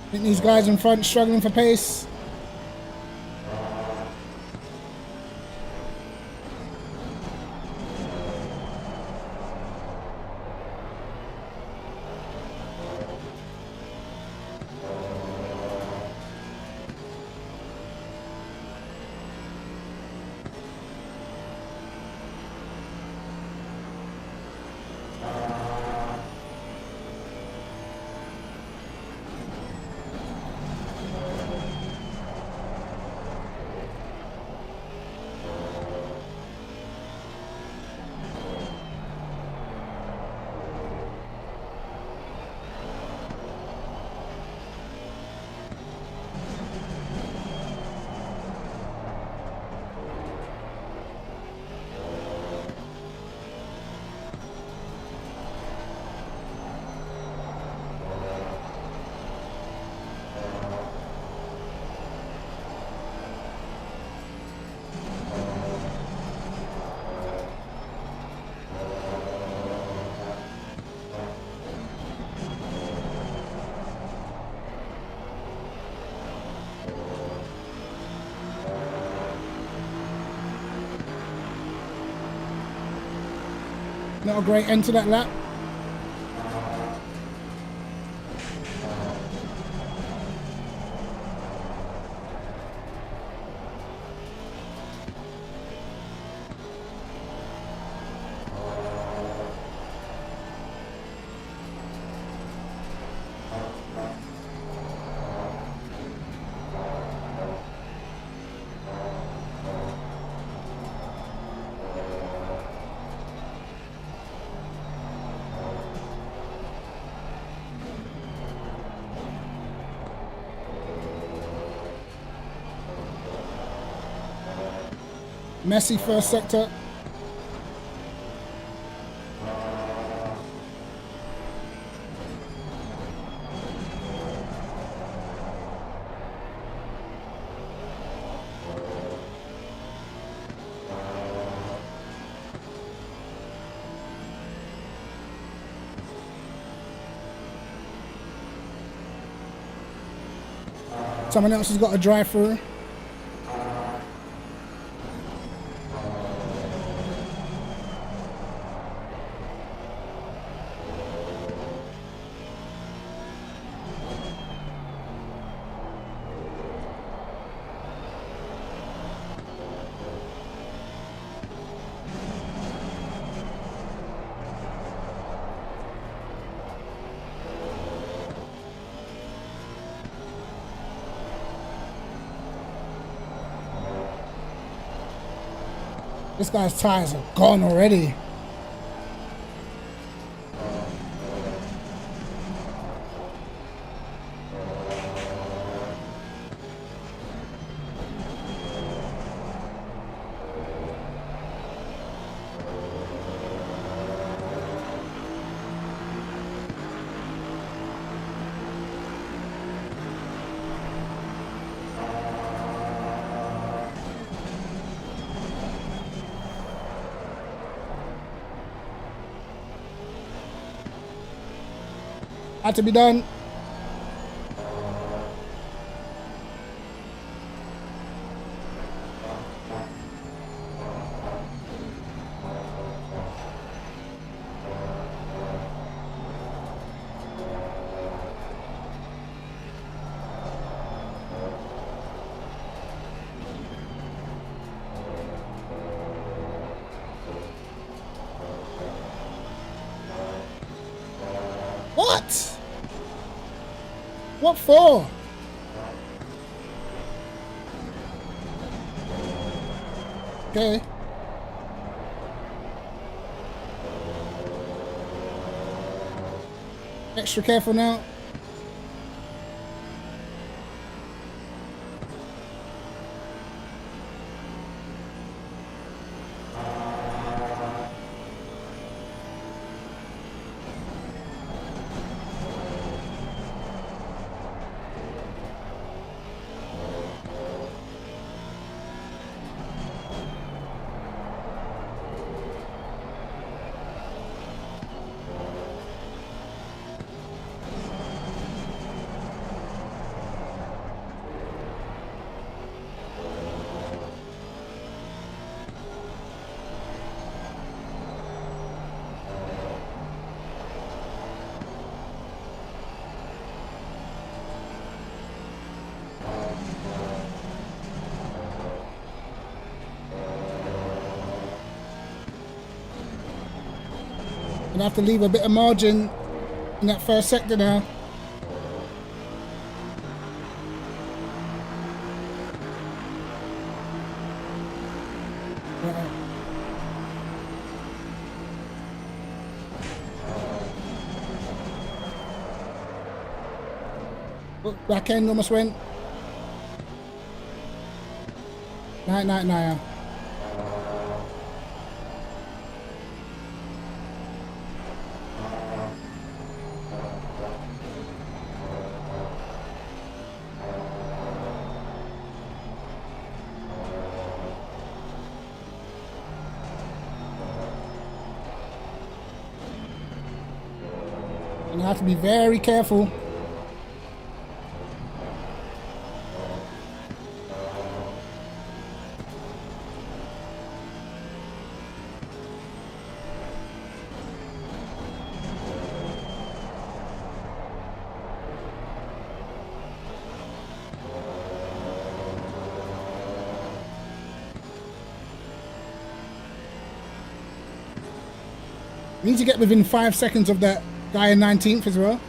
I think these guys in front struggling for pace. Not a great end to that lap. Messy first sector. Someone else has got to drive through. This guy's tires are gone already. Had to be done. What? What for? Okay. Extra careful now. Gonna have to leave a bit of margin in that first sector now. Oh, back end almost went. Nah. And I have to be very careful. We need to get within 5 seconds of that guy in 19th as well.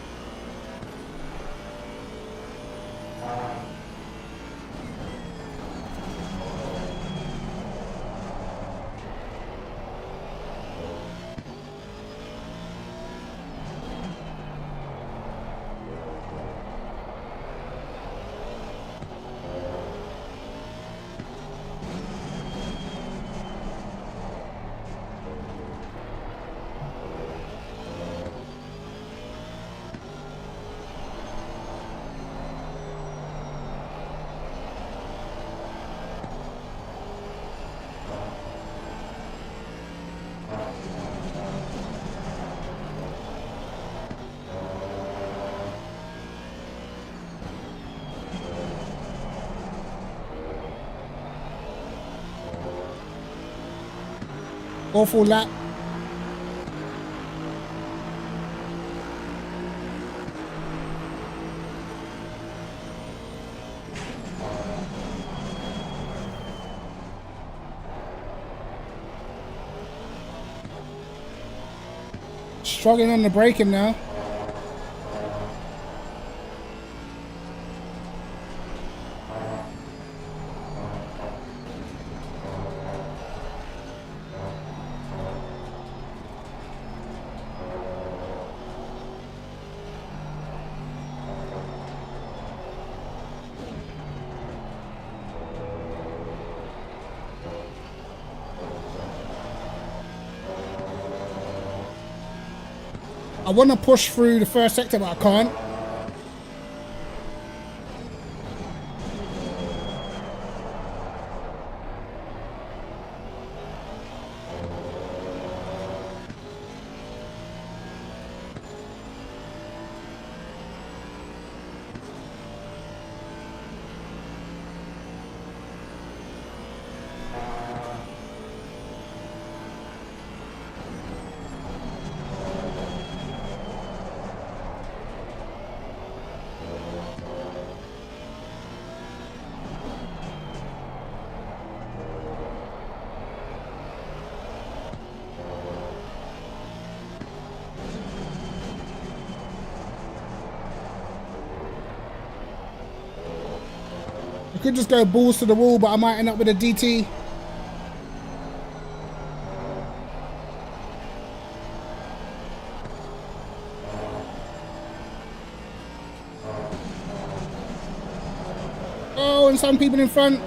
Awful lap. Struggling on the braking now. I want to push through the first sector, but I can't. I could just go balls to the wall, but I might end up with a DT. Oh, and some people in front.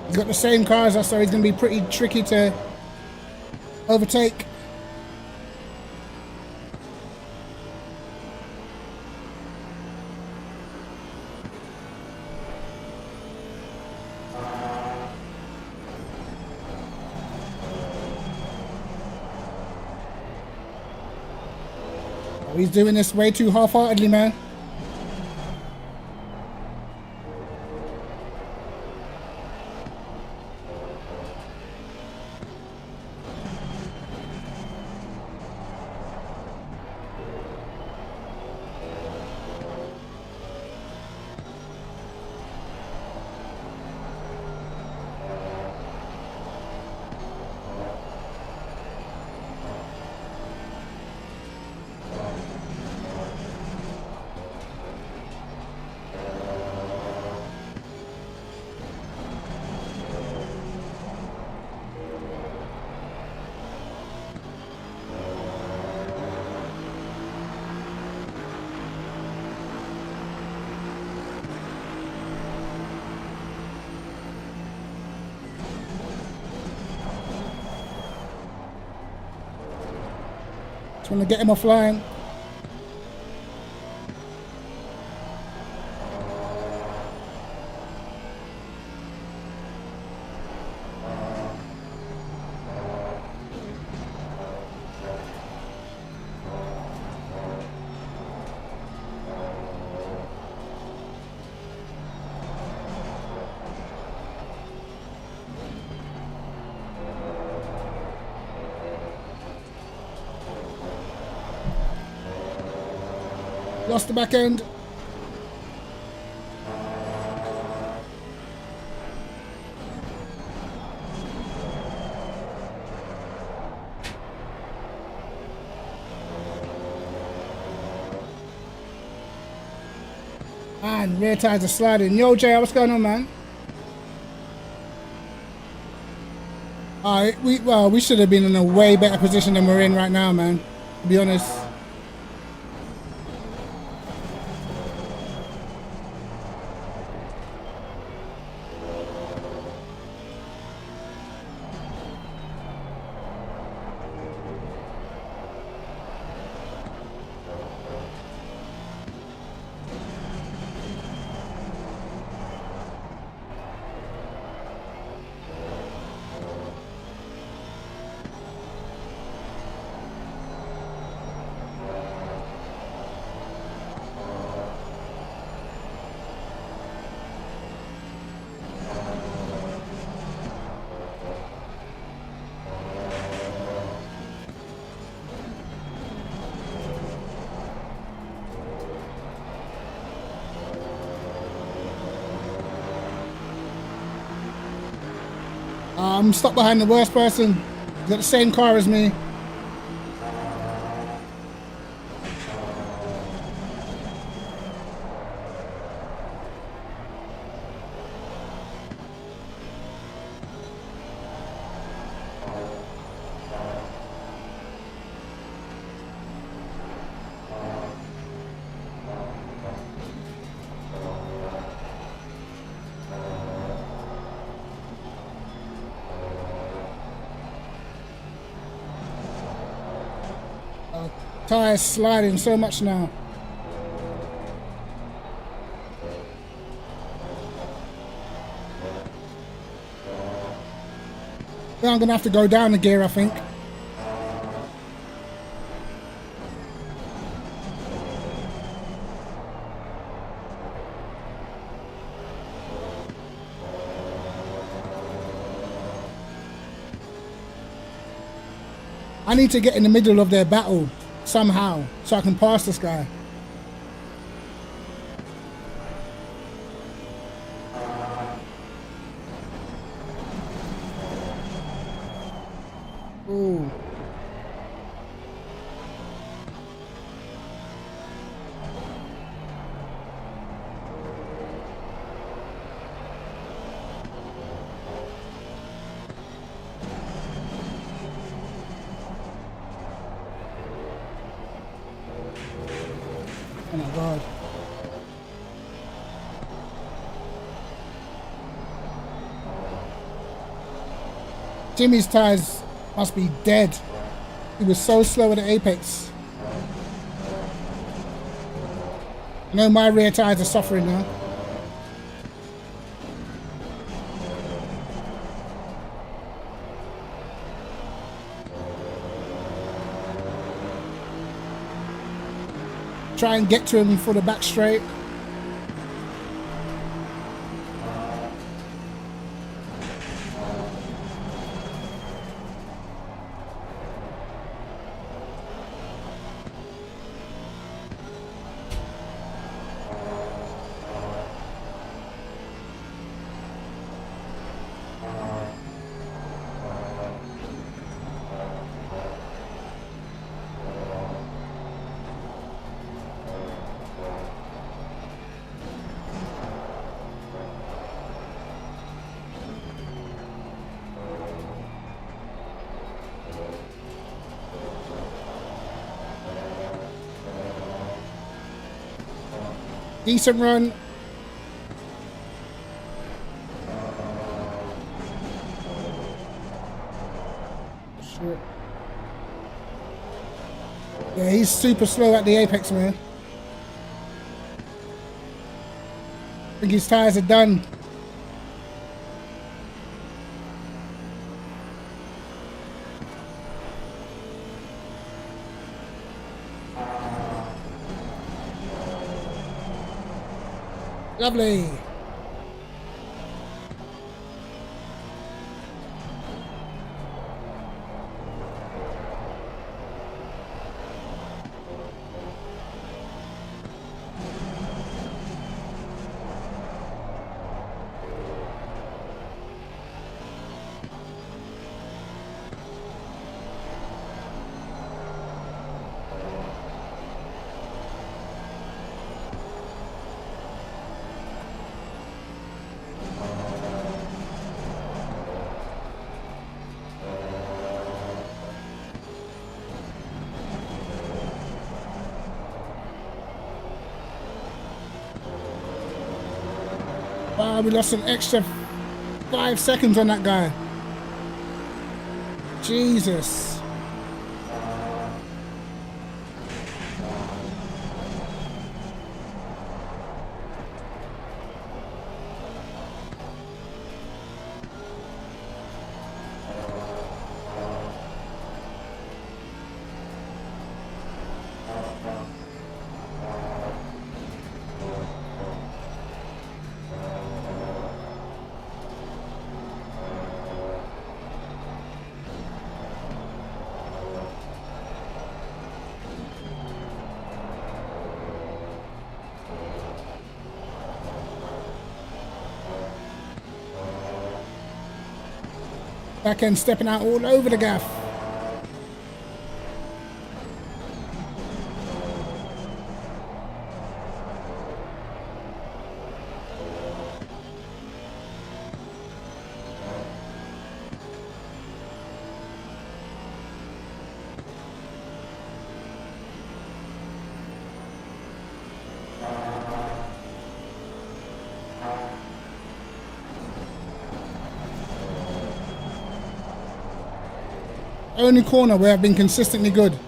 He's got the same car as us, so he's going to be pretty tricky to overtake. Oh, he's doing this way too half-heartedly, man. Just want to get him offline. lost the back end. Man, rear tires are sliding. Yo, Jay, what's going on, man? Alright, we should have been in a way better position than we're in right now, man. To be honest. I'm stuck behind the worst person. He's got the same car as me. Tires sliding so much now. Then I'm gonna have to go down a gear, I think. I need to get in the middle of their battle somehow so I can pass this guy. Ooh. Oh my God. Jimmy's tires must be dead. He was so slow at the apex. I know my rear tires are suffering now. Try and get to him for the back straight. Decent run. Shit. Yeah, he's super slow at the apex, man. I think his tires are done. Lovely. Wow, we lost an extra 5 seconds on that guy. Jesus. Back end stepping out all over the gaff. Only corner where I've been consistently good.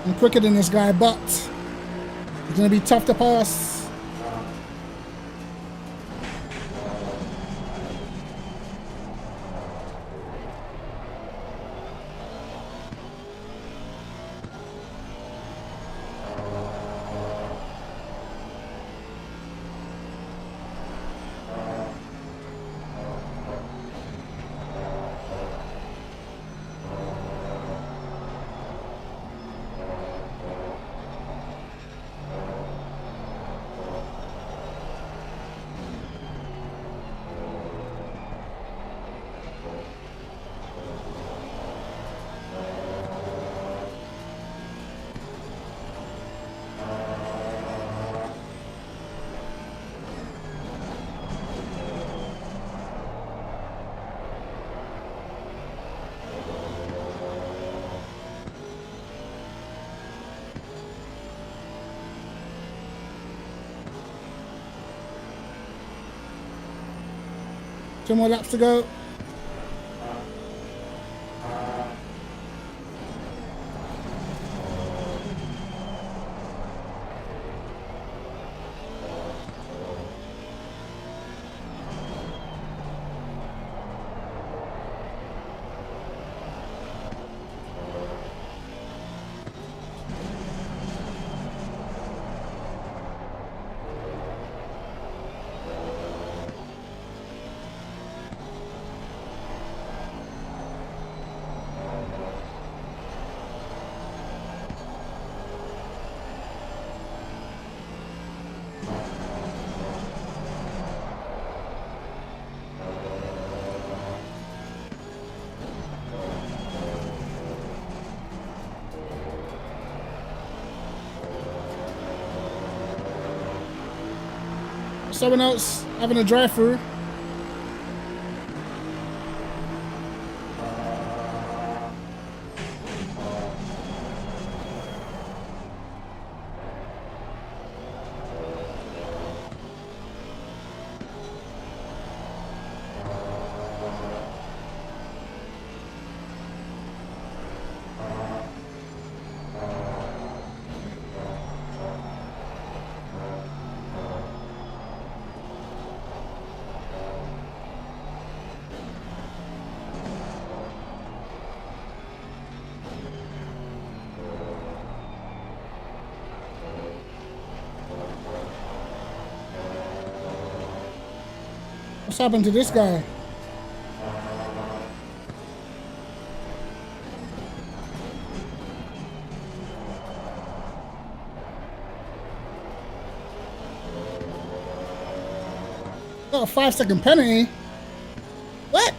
I'm quicker than this guy, but it's gonna be tough to pass. Two more laps to go. Someone else having a drive-through. What's happened to this guy? Got a 5-second penalty. What?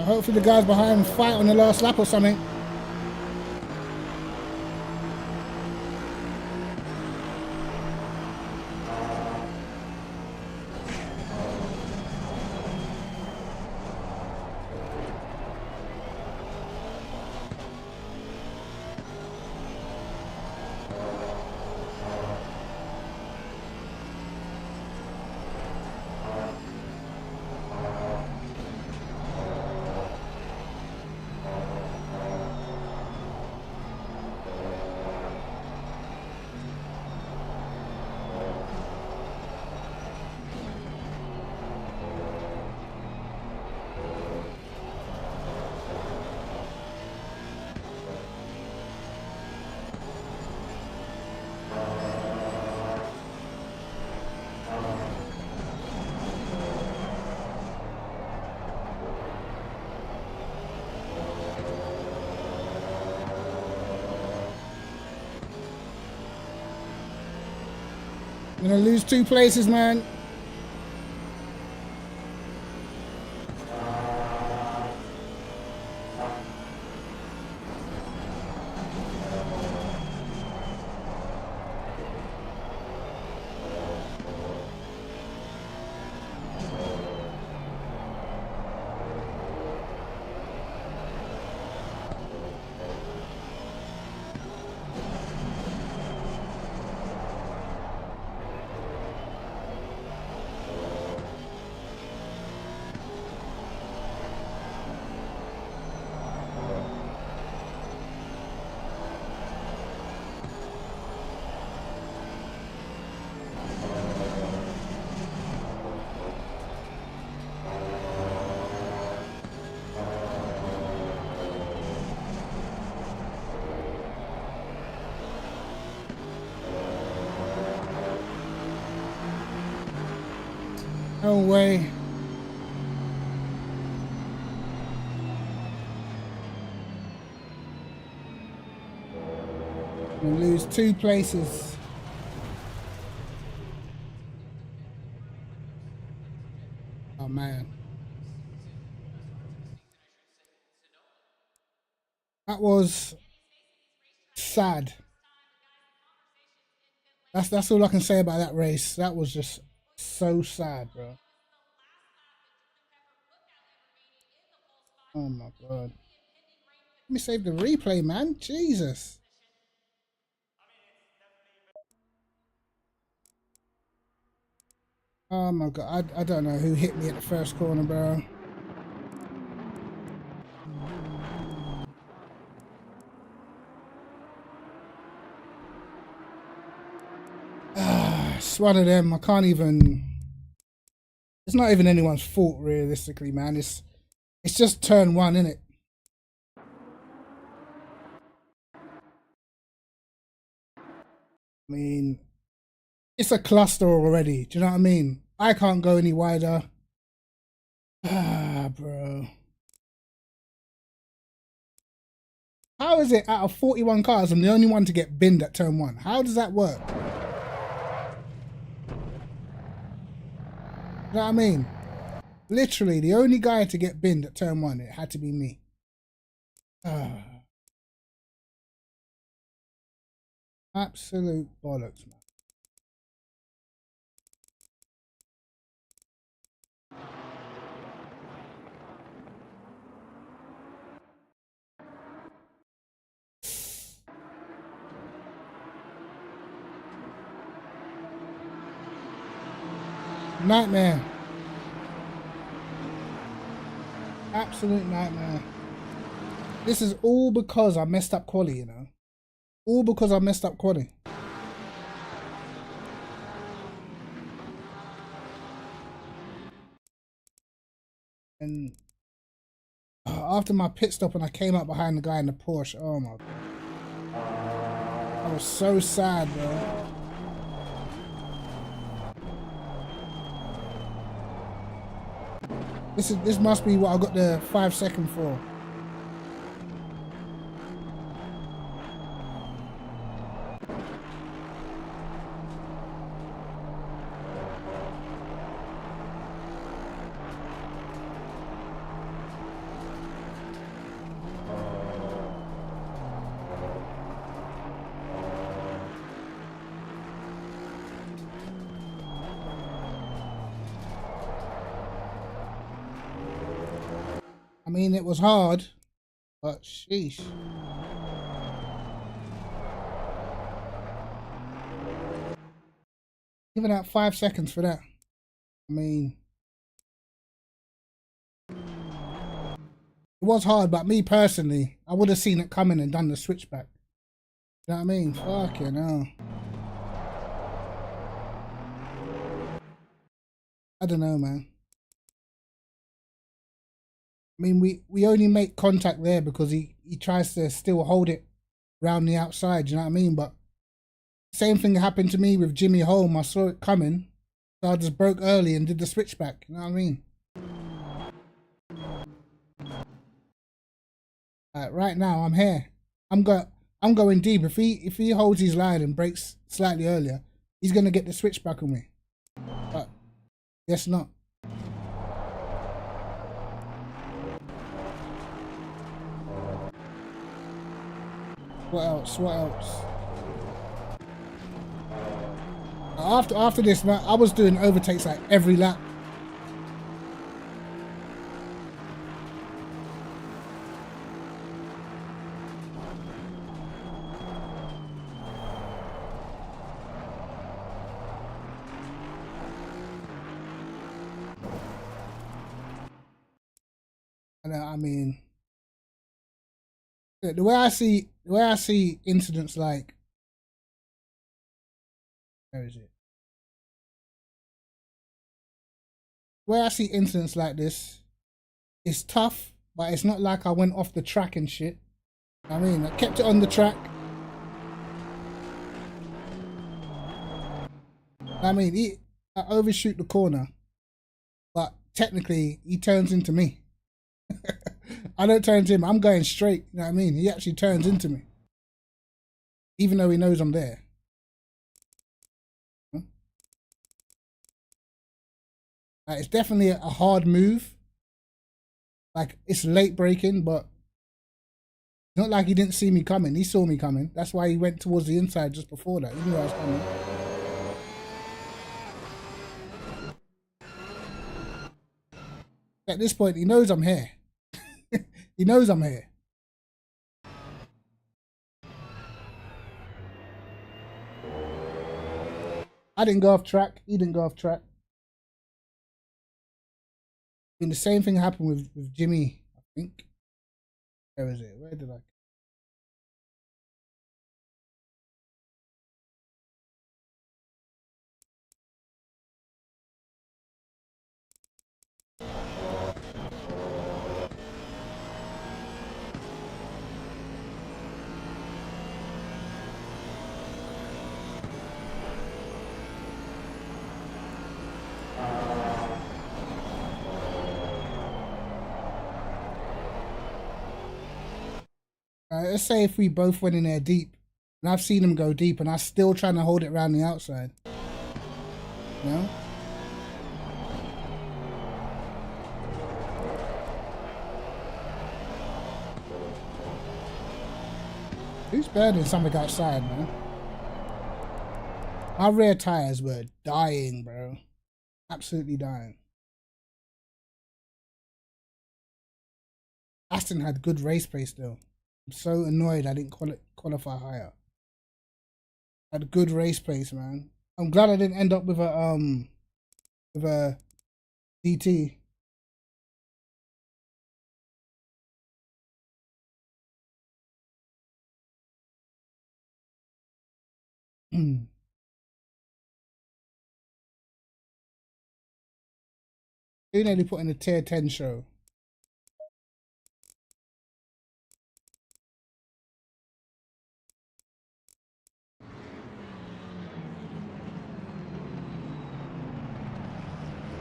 Hopefully the guys behind fight on the last lap or something. I'm gonna lose 2 places, man. No way. I'm gonna lose 2 places. Oh man. That was sad. That's all I can say about that race. That was just so sad, bro. Oh my god. Let me save the replay, man. Jesus. Oh my god. I don't know who hit me at the first corner, bro. It's one of them. I can't even. It's not even anyone's fault, realistically, man. It's just turn 1, innit? I mean, it's a cluster already. Do you know what I mean? I can't go any wider. Ah, bro. How is it out of 41 cars, I'm the only one to get binned at turn 1? How does that work? You know what I mean? Literally, the only guy to get binned at turn 1, it had to be me. Absolute bollocks, man. Nightmare. Absolute nightmare. This is all because I messed up quali, you know. All because I messed up quali. And after my pit stop and I came up behind the guy in the Porsche, oh my god. I was so sad, bro. This must be what I got the 5 second for. I mean, it was hard, but sheesh. Giving out 5 seconds for that. I mean, it was hard, but me personally, I would have seen it coming and done the switchback. You know what I mean? Fucking hell. I don't know, man. I mean, we only make contact there because he tries to still hold it around the outside, you know what I mean? But same thing happened to me with Jimmy Holm. I saw it coming, so I just broke early and did the switchback, you know what I mean? Right now, I'm here. I'm going deep. If he holds his line and breaks slightly earlier, he's going to get the switchback on me. But guess not. What else? What else? After this, man, I was doing overtakes like every lap. And I mean, the way I see incidents like, where is it? The way I see incidents like this, it's tough, but it's not like I went off the track and shit. I mean, I kept it on the track. I mean, I overshoot the corner, but technically he turns into me. I don't turn to him. I'm going straight. You know what I mean? He actually turns into me, even though he knows I'm there. It's definitely a hard move. Like, it's late braking, but it's not like he didn't see me coming. He saw me coming. That's why he went towards the inside just before that. He knew I was coming. At this point, he knows I'm here. He knows I'm here. I didn't go off track. He didn't go off track. I mean, the same thing happened with Jimmy, I think. Where is it? Where did I? Let's say if we both went in there deep, and I've seen him go deep, and I'm still trying to hold it around the outside. You know? stirred in something outside, man. My rear tires were dying, bro. Absolutely dying. Aston had good race pace though. I'm so annoyed I didn't qualify higher. Had good race pace, man. I'm glad I didn't end up with a GT. They nearly put in a tier 10 show.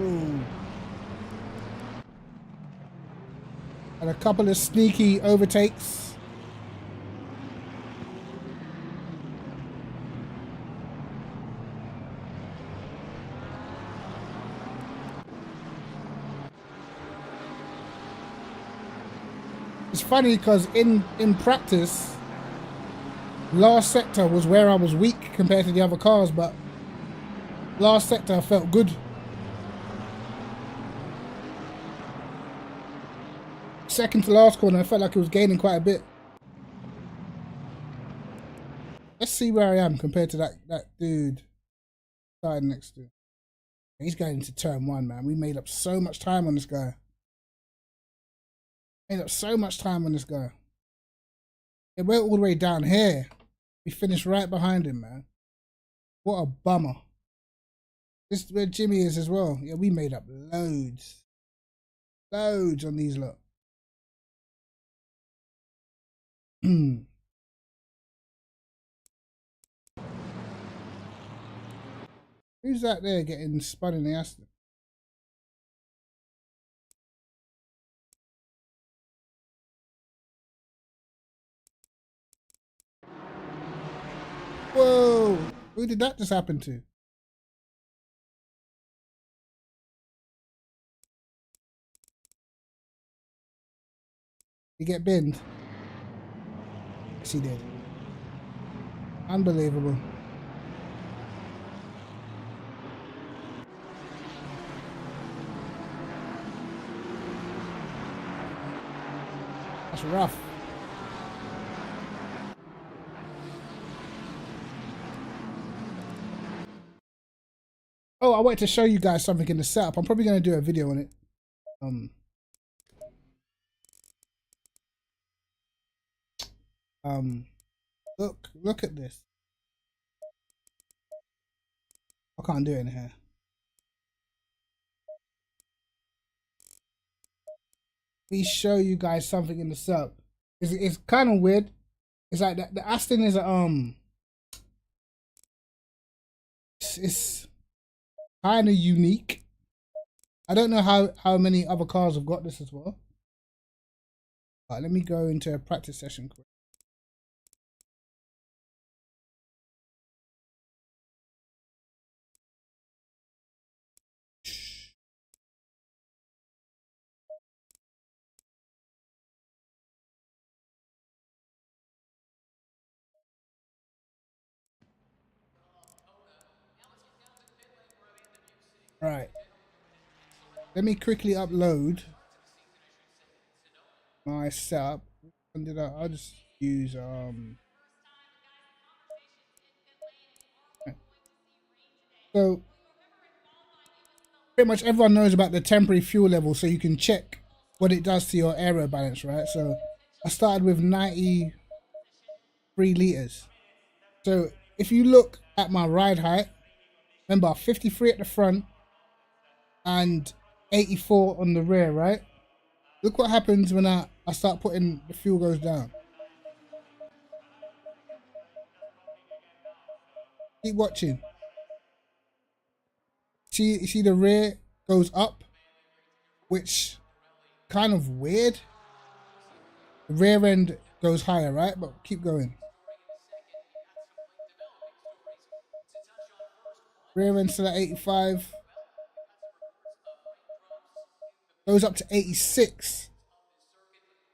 Ooh. And a couple of sneaky overtakes. It's funny because in practice, last sector was where I was weak compared to the other cars, but last sector I felt good. Second to last corner, I felt like it was gaining quite a bit. Let's see where I am compared to that dude starting next to. He's going into turn 1, man. We made up so much time on this guy. Made up so much time on this guy. It went all the way down here. We finished right behind him, man. What a bummer. This is where Jimmy is as well. Yeah, we made up loads. Loads on these lot. Who's that there getting spun in the Aston? Whoa! Who did that just happen to? He get binned? Yes, he did. Unbelievable. That's rough. Oh, I wanted to show you guys something in the setup. I'm probably going to do a video on it. Look at this. I can't do it in here. Let me show you guys something in the setup. It's kind of weird. It's like the Aston is it's kind of unique. I don't know how many other cars have got this as well. Let me go into a practice session quick. Right. Let me quickly upload my setup. I'll just use so pretty much everyone knows about the temporary fuel level, so you can check what it does to your aero balance, right? So I started with 93 liters. So if you look at my ride height, remember 53 at the front and 84 on the rear, right? Look what happens when I start putting the fuel goes down. Keep watching. You see the rear goes up, which kind of weird. The rear end goes higher, right? But keep going. Rear end still at 85. Goes up to 86.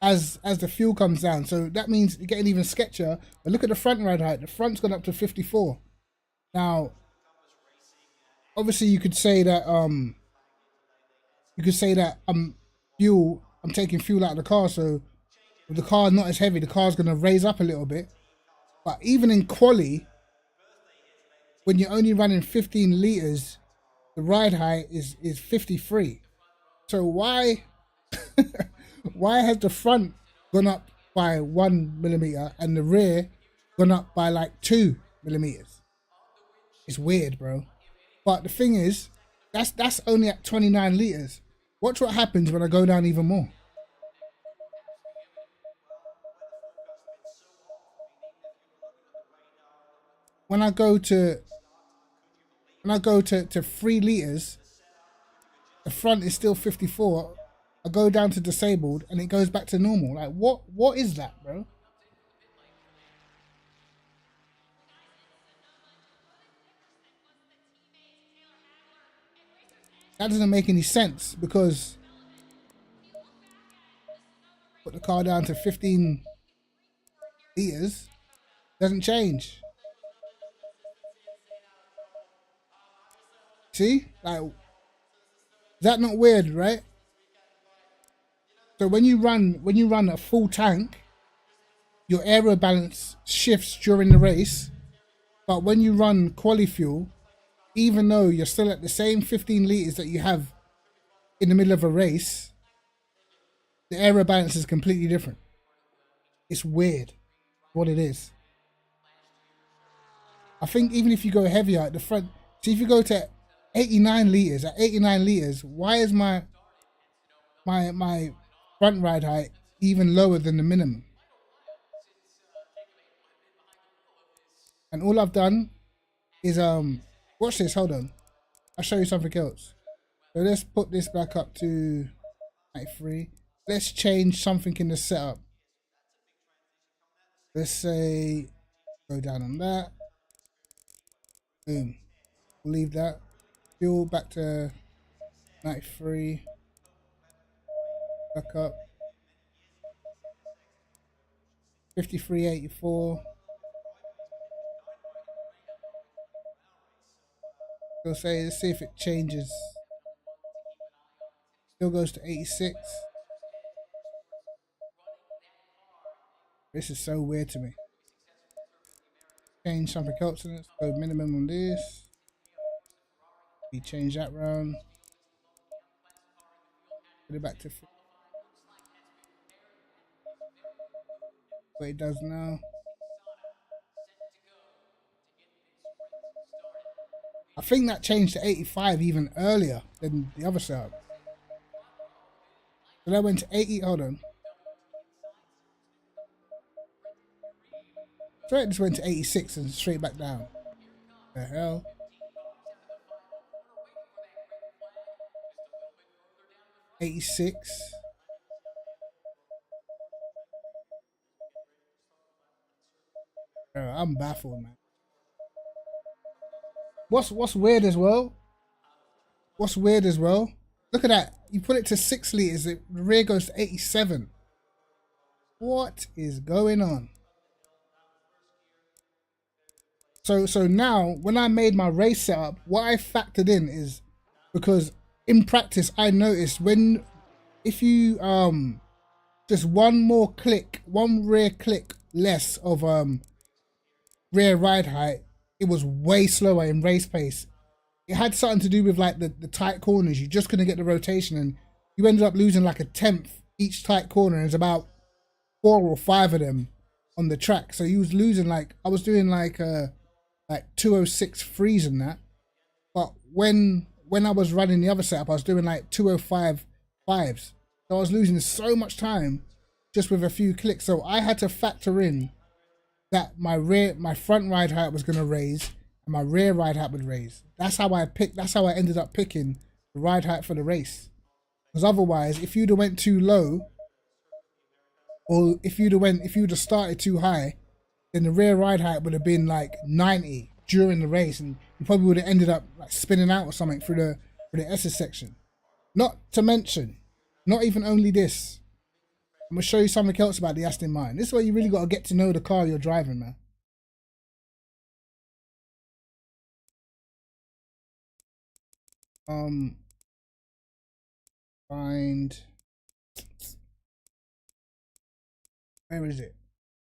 as the fuel comes down. So that means you're getting even sketchier. But look at the front ride height. The front's gone up to 54. Now, obviously, you could say that I'm taking fuel out of the car, so with the car not as heavy, the car's gonna raise up a little bit. But even in quali, when you're only running 15 liters, the ride height is 53. So why why has the front gone up by 1 millimeter and the rear gone up by like 2 millimeters? It's weird, bro. But the thing is, that's only at 29 liters. Watch what happens when I go down even more. When I go to 3 liters, the front is still 54. I go down to disabled and it goes back to normal. Like what is that, bro? That doesn't make any sense, because put the car down to 15 liters, doesn't change. See? Like, is that not weird, right? So when you run a full tank, your aero balance shifts during the race, but when you run quali fuel, even though you're still at the same 15 liters that you have in the middle of a race, the aero balance is completely different. It's weird what it is. I think even if you go heavier at the front, see, if you go to 89 liters, at 89 liters, why is my front ride height even lower than the minimum? And all I've done is watch this, hold on, I'll show you something else. So let's put this back up to 93. Let's change something in the setup. Let's say go down on that. Boom. We'll leave that. Fuel back to 93. Back up. 53.84. So say, let's see if it changes. Still goes to 86. This is so weird to me. Change something else in it. Go minimum on this. We change that round. Put it back to what it does now. I think that changed to 85 even earlier than the other setup. So that went to 80. Hold on. So it just went to 86 and straight back down. The hell? $86. Bro, I'm baffled, man. What's weird as well? What's weird as well? Look at that. You put it to 6 liters, the rear goes to 87. What is going on? So now when I made my race setup, what I factored in is, because in practice I noticed if you just one more click, one rear click less of rear ride height, it was way slower in race pace. It had something to do with like the tight corners. You just couldn't get the rotation, and you ended up losing like a tenth each tight corner. And it's about 4 or 5 of them on the track. So you was losing, like, I was doing like 206 frees and that. But when I was running the other setup, I was doing like 205 fives. So I was losing so much time just with a few clicks. So I had to factor in that my front ride height was going to raise and my rear ride height would raise. That's how I ended up picking the ride height for the race. Because otherwise, if you'd have went too low, or if you'd have started too high, then the rear ride height would have been like 90 during the race, and you probably would have ended up like spinning out or something through the S's section. Not to mention, not even only this, I'm gonna show you something else about the Aston Martin. This is where you really got to get to know the car you're driving, man. Find, where is it?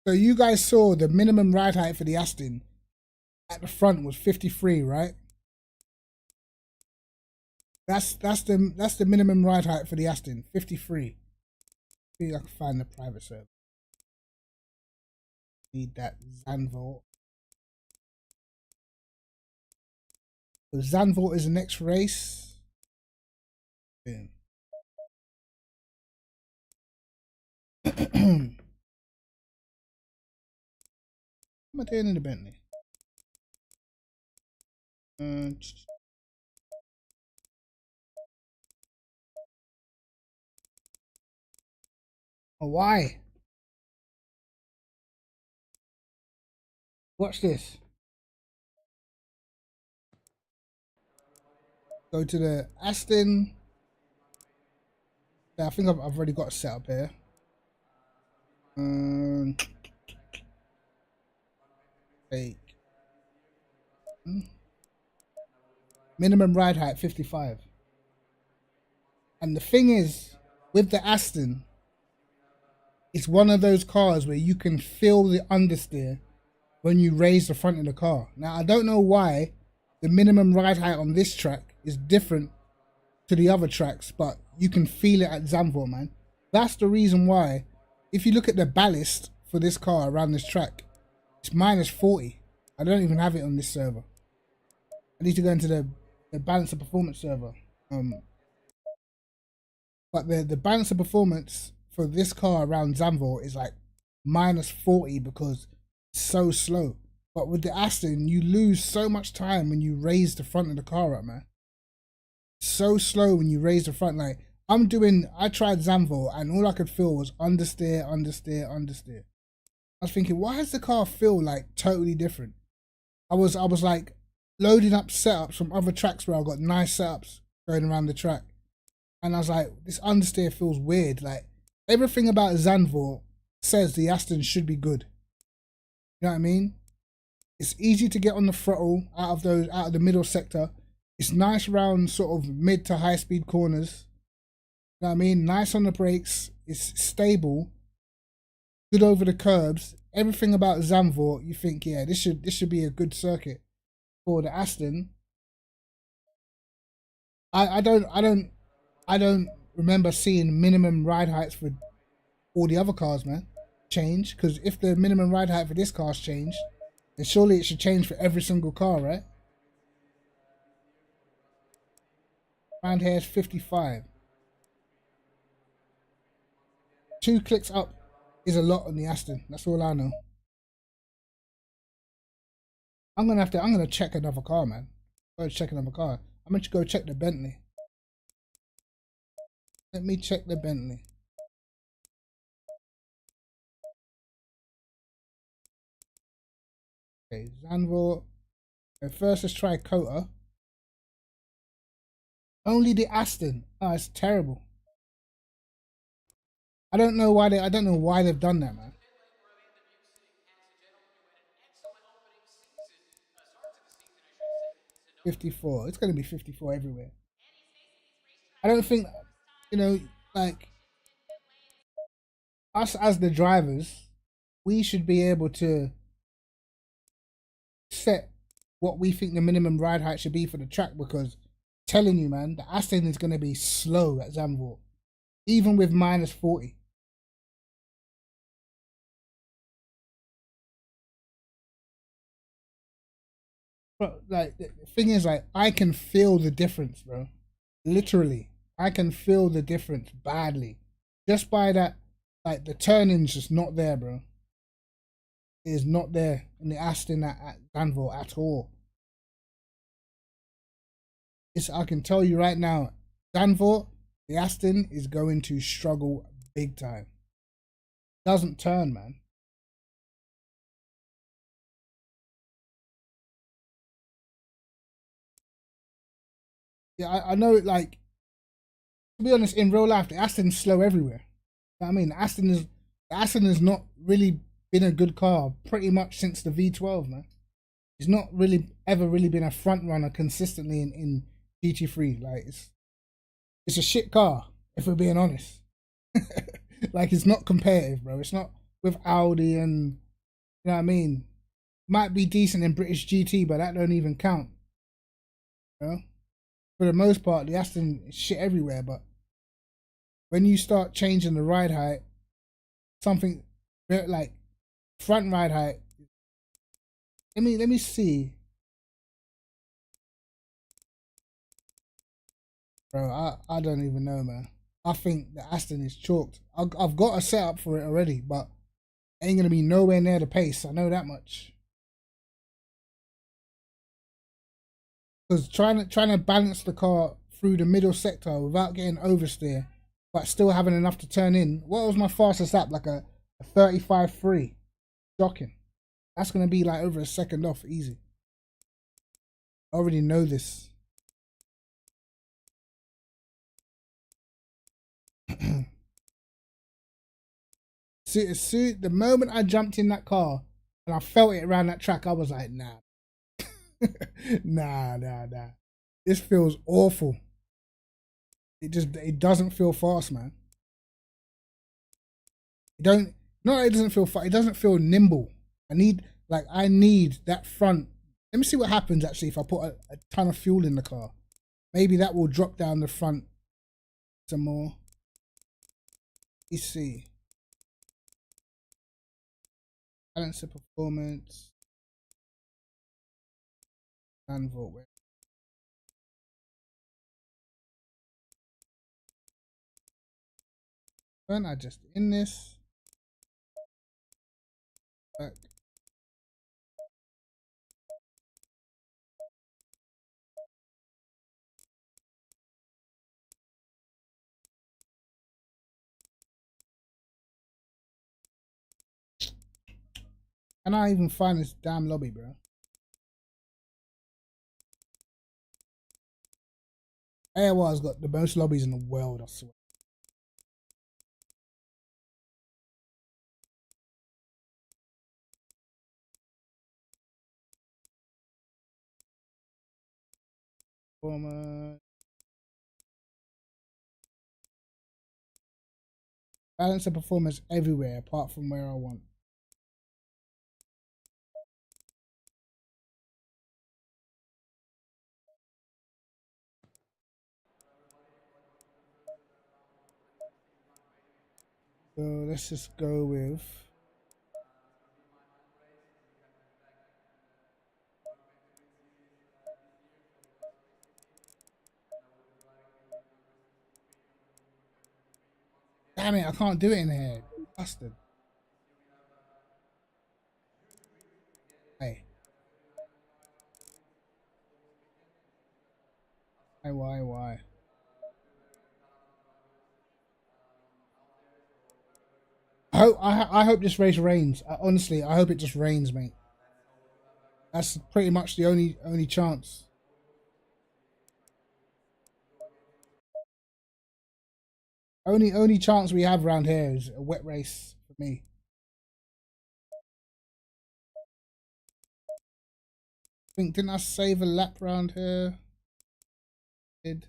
So you guys saw the minimum ride height for the Aston at the front was 53, right? That's the minimum ride height for the Aston, 53. See if I can find the private server. Need that Zandvoort. So Zandvoort is the next race. Boom. What am I doing in the Bentley? Oh, why? Watch this. Go to the Aston. Yeah, I think I've already got it set up here. Take minimum ride height 55. And the thing is, with the Aston, it's one of those cars where you can feel the understeer when you raise the front of the car. Now, I don't know why the minimum ride height on this track is different to the other tracks, but you can feel it at Zandvoort, man. That's the reason why, if you look at the ballast for this car around this track, it's minus 40. I don't even have it on this server. I need to go into the balance of performance server. But the balance of performance for this car around Zandvoort is like minus 40 because it's so slow. But with the Aston, you lose so much time when you raise the front of the car up, man. So slow when you raise the front. Like I tried Zandvoort and all I could feel was understeer. I was thinking, why does the car feel like totally different? I was like loading up setups from other tracks where I got nice setups going around the track. And I was like, this understeer feels weird. Like everything about Zandvoort says the Aston should be good. You know what I mean? It's easy to get on the throttle out of the middle sector. It's nice around sort of mid to high speed corners. You know what I mean? Nice on the brakes. It's stable. Good over the curbs. Everything about Zandvoort, you think, yeah, this should be a good circuit for the Aston. I don't remember seeing minimum ride heights for all the other cars, man, change. Because if the minimum ride height for this car's changed, then surely it should change for every single car, right? Around here is 55. 2 clicks up is a lot on the Aston. That's all I know. I'm gonna check another car, man. Go check another car. I'm gonna go check the Bentley. Let me check the Bentley. Okay, Zandvoort. Okay, first let's try Kota. Only the Aston. Oh, it's terrible. I don't know why they've done that, man. 54. It's gonna be 54 everywhere. I don't think, like us as the drivers, we should be able to set what we think the minimum ride height should be for the track, because I'm telling you, man, the Aston is gonna be slow at Zandvoort, even with minus 40. But like the thing is, like I can feel the difference, bro. Literally, I can feel the difference badly just by that. Like the turning's just not there, bro. It is not there in the Aston at Zandvoort at all. I can tell you right now, Zandvoort, the Aston is going to struggle big time. Doesn't turn, man. Yeah, I know it. Like, to be honest, in real life, the Aston's slow everywhere. I mean, the Aston has not really been a good car pretty much since the V12, man. It's not really ever really been a front runner consistently in GT3. Like it's a shit car, if we're being honest. Like it's not competitive, bro. It's not with Audi and you know what I mean. Might be decent in British GT, but that don't even count. You know? For the most part, the Aston is shit everywhere, but when you start changing the ride height, something like front ride height. Let me see. Bro, I don't even know, man. I think the Aston is chalked. I've got a setup for it already, but it ain't gonna be nowhere near the pace. I know that much. Because trying to balance the car through the middle sector without getting oversteer, but still having enough to turn in. What was my fastest lap? Like a 35.3. Shocking. That's gonna be like over a second off, easy. I already know this. The moment I jumped in that car and I felt it around that track, I was like, nah. nah. This feels awful. It doesn't feel fast, man. It doesn't feel fast. It doesn't feel nimble. I need that front. Let me see what happens actually if I put a ton of fuel in the car. Maybe that will drop down the front some more. Let's see. Balance of performance. 9-volt. When I just in this. Back. Can I even find this damn lobby, bro? AOR has got the most lobbies in the world, I swear. Balance of performance everywhere apart from where I want. So let's just go with damn it, I can't do it in here. Bastard. Hey. Why? I hope this race rains. Honestly, I hope it just rains, mate. That's pretty much the only chance. Only chance we have around here is a wet race for me. Didn't I save a lap round here? Did.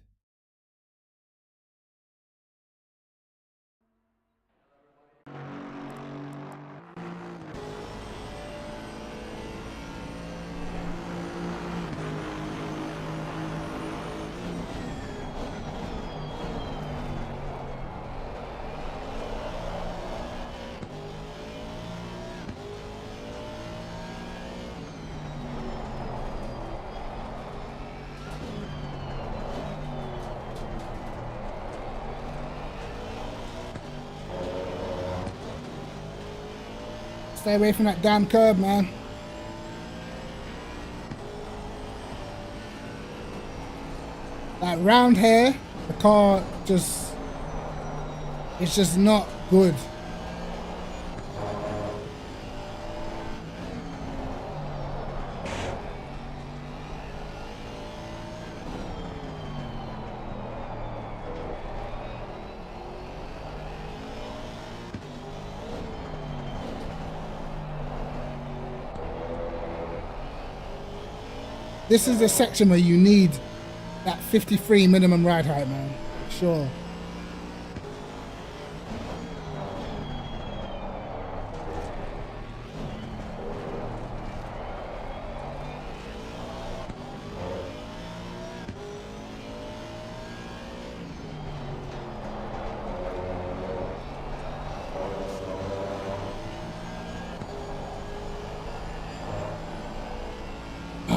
Stay away from that damn curb, man. Like round here, the car it's just not good. this is the section where you need that 53 minimum ride height, man. Sure.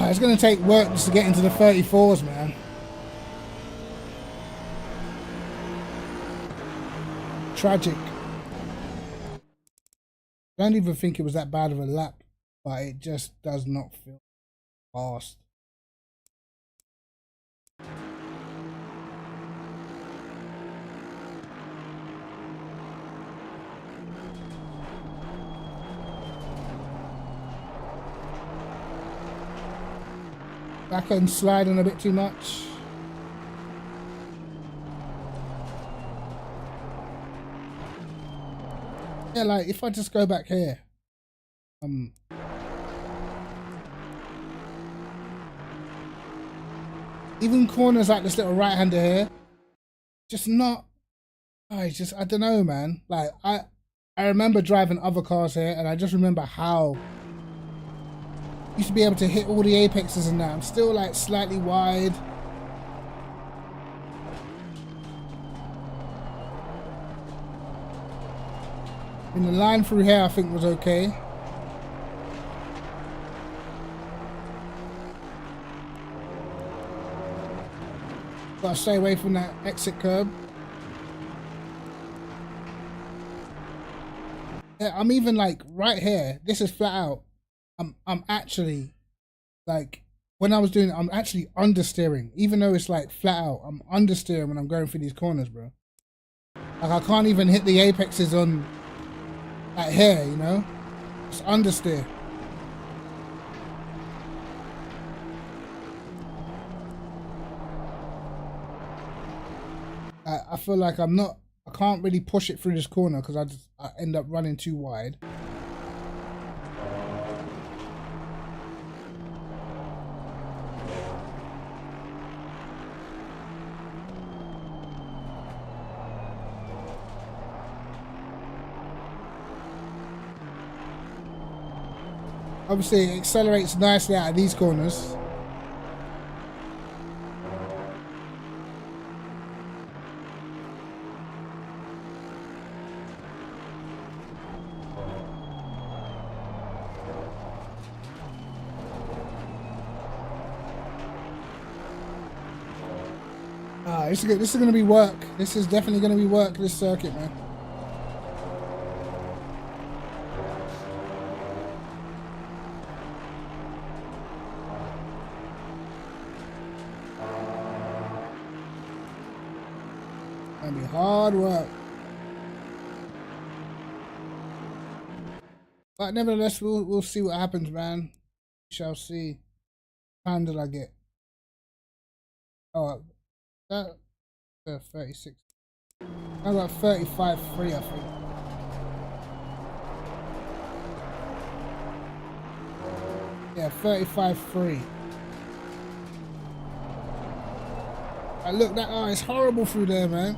It's gonna take work just to get into the 34s, man. Tragic. I don't even think it was that bad of a lap, but it just does not feel fast. Back end sliding a bit too much. Yeah, like if I just go back here, even corners like this little right-hander here, just not. I don't know, man. Like I remember driving other cars here, and I just remember how I used to be able to hit all the apexes and that. I'm still like slightly wide. And the line through here I think was okay. Gotta stay away from that exit curb. Yeah, I'm even like right here. This is flat out. I'm actually like when I was doing it, I'm actually understeering. Even though it's like flat out, I'm understeering when I'm going through these corners, bro. Like I can't even hit the apexes on like here, you know? It's understeer. I feel like I can't really push it through this corner because I end up running too wide. Obviously, it accelerates nicely out of these corners. This is going to be work. This is definitely going to be work, this circuit, man. Gonna be hard work. But nevertheless, we'll see what happens, man. We shall see. How many did I get? Oh, that 36. I got 35.3, I think. Yeah, 35.3. Look, that it's horrible through there, man.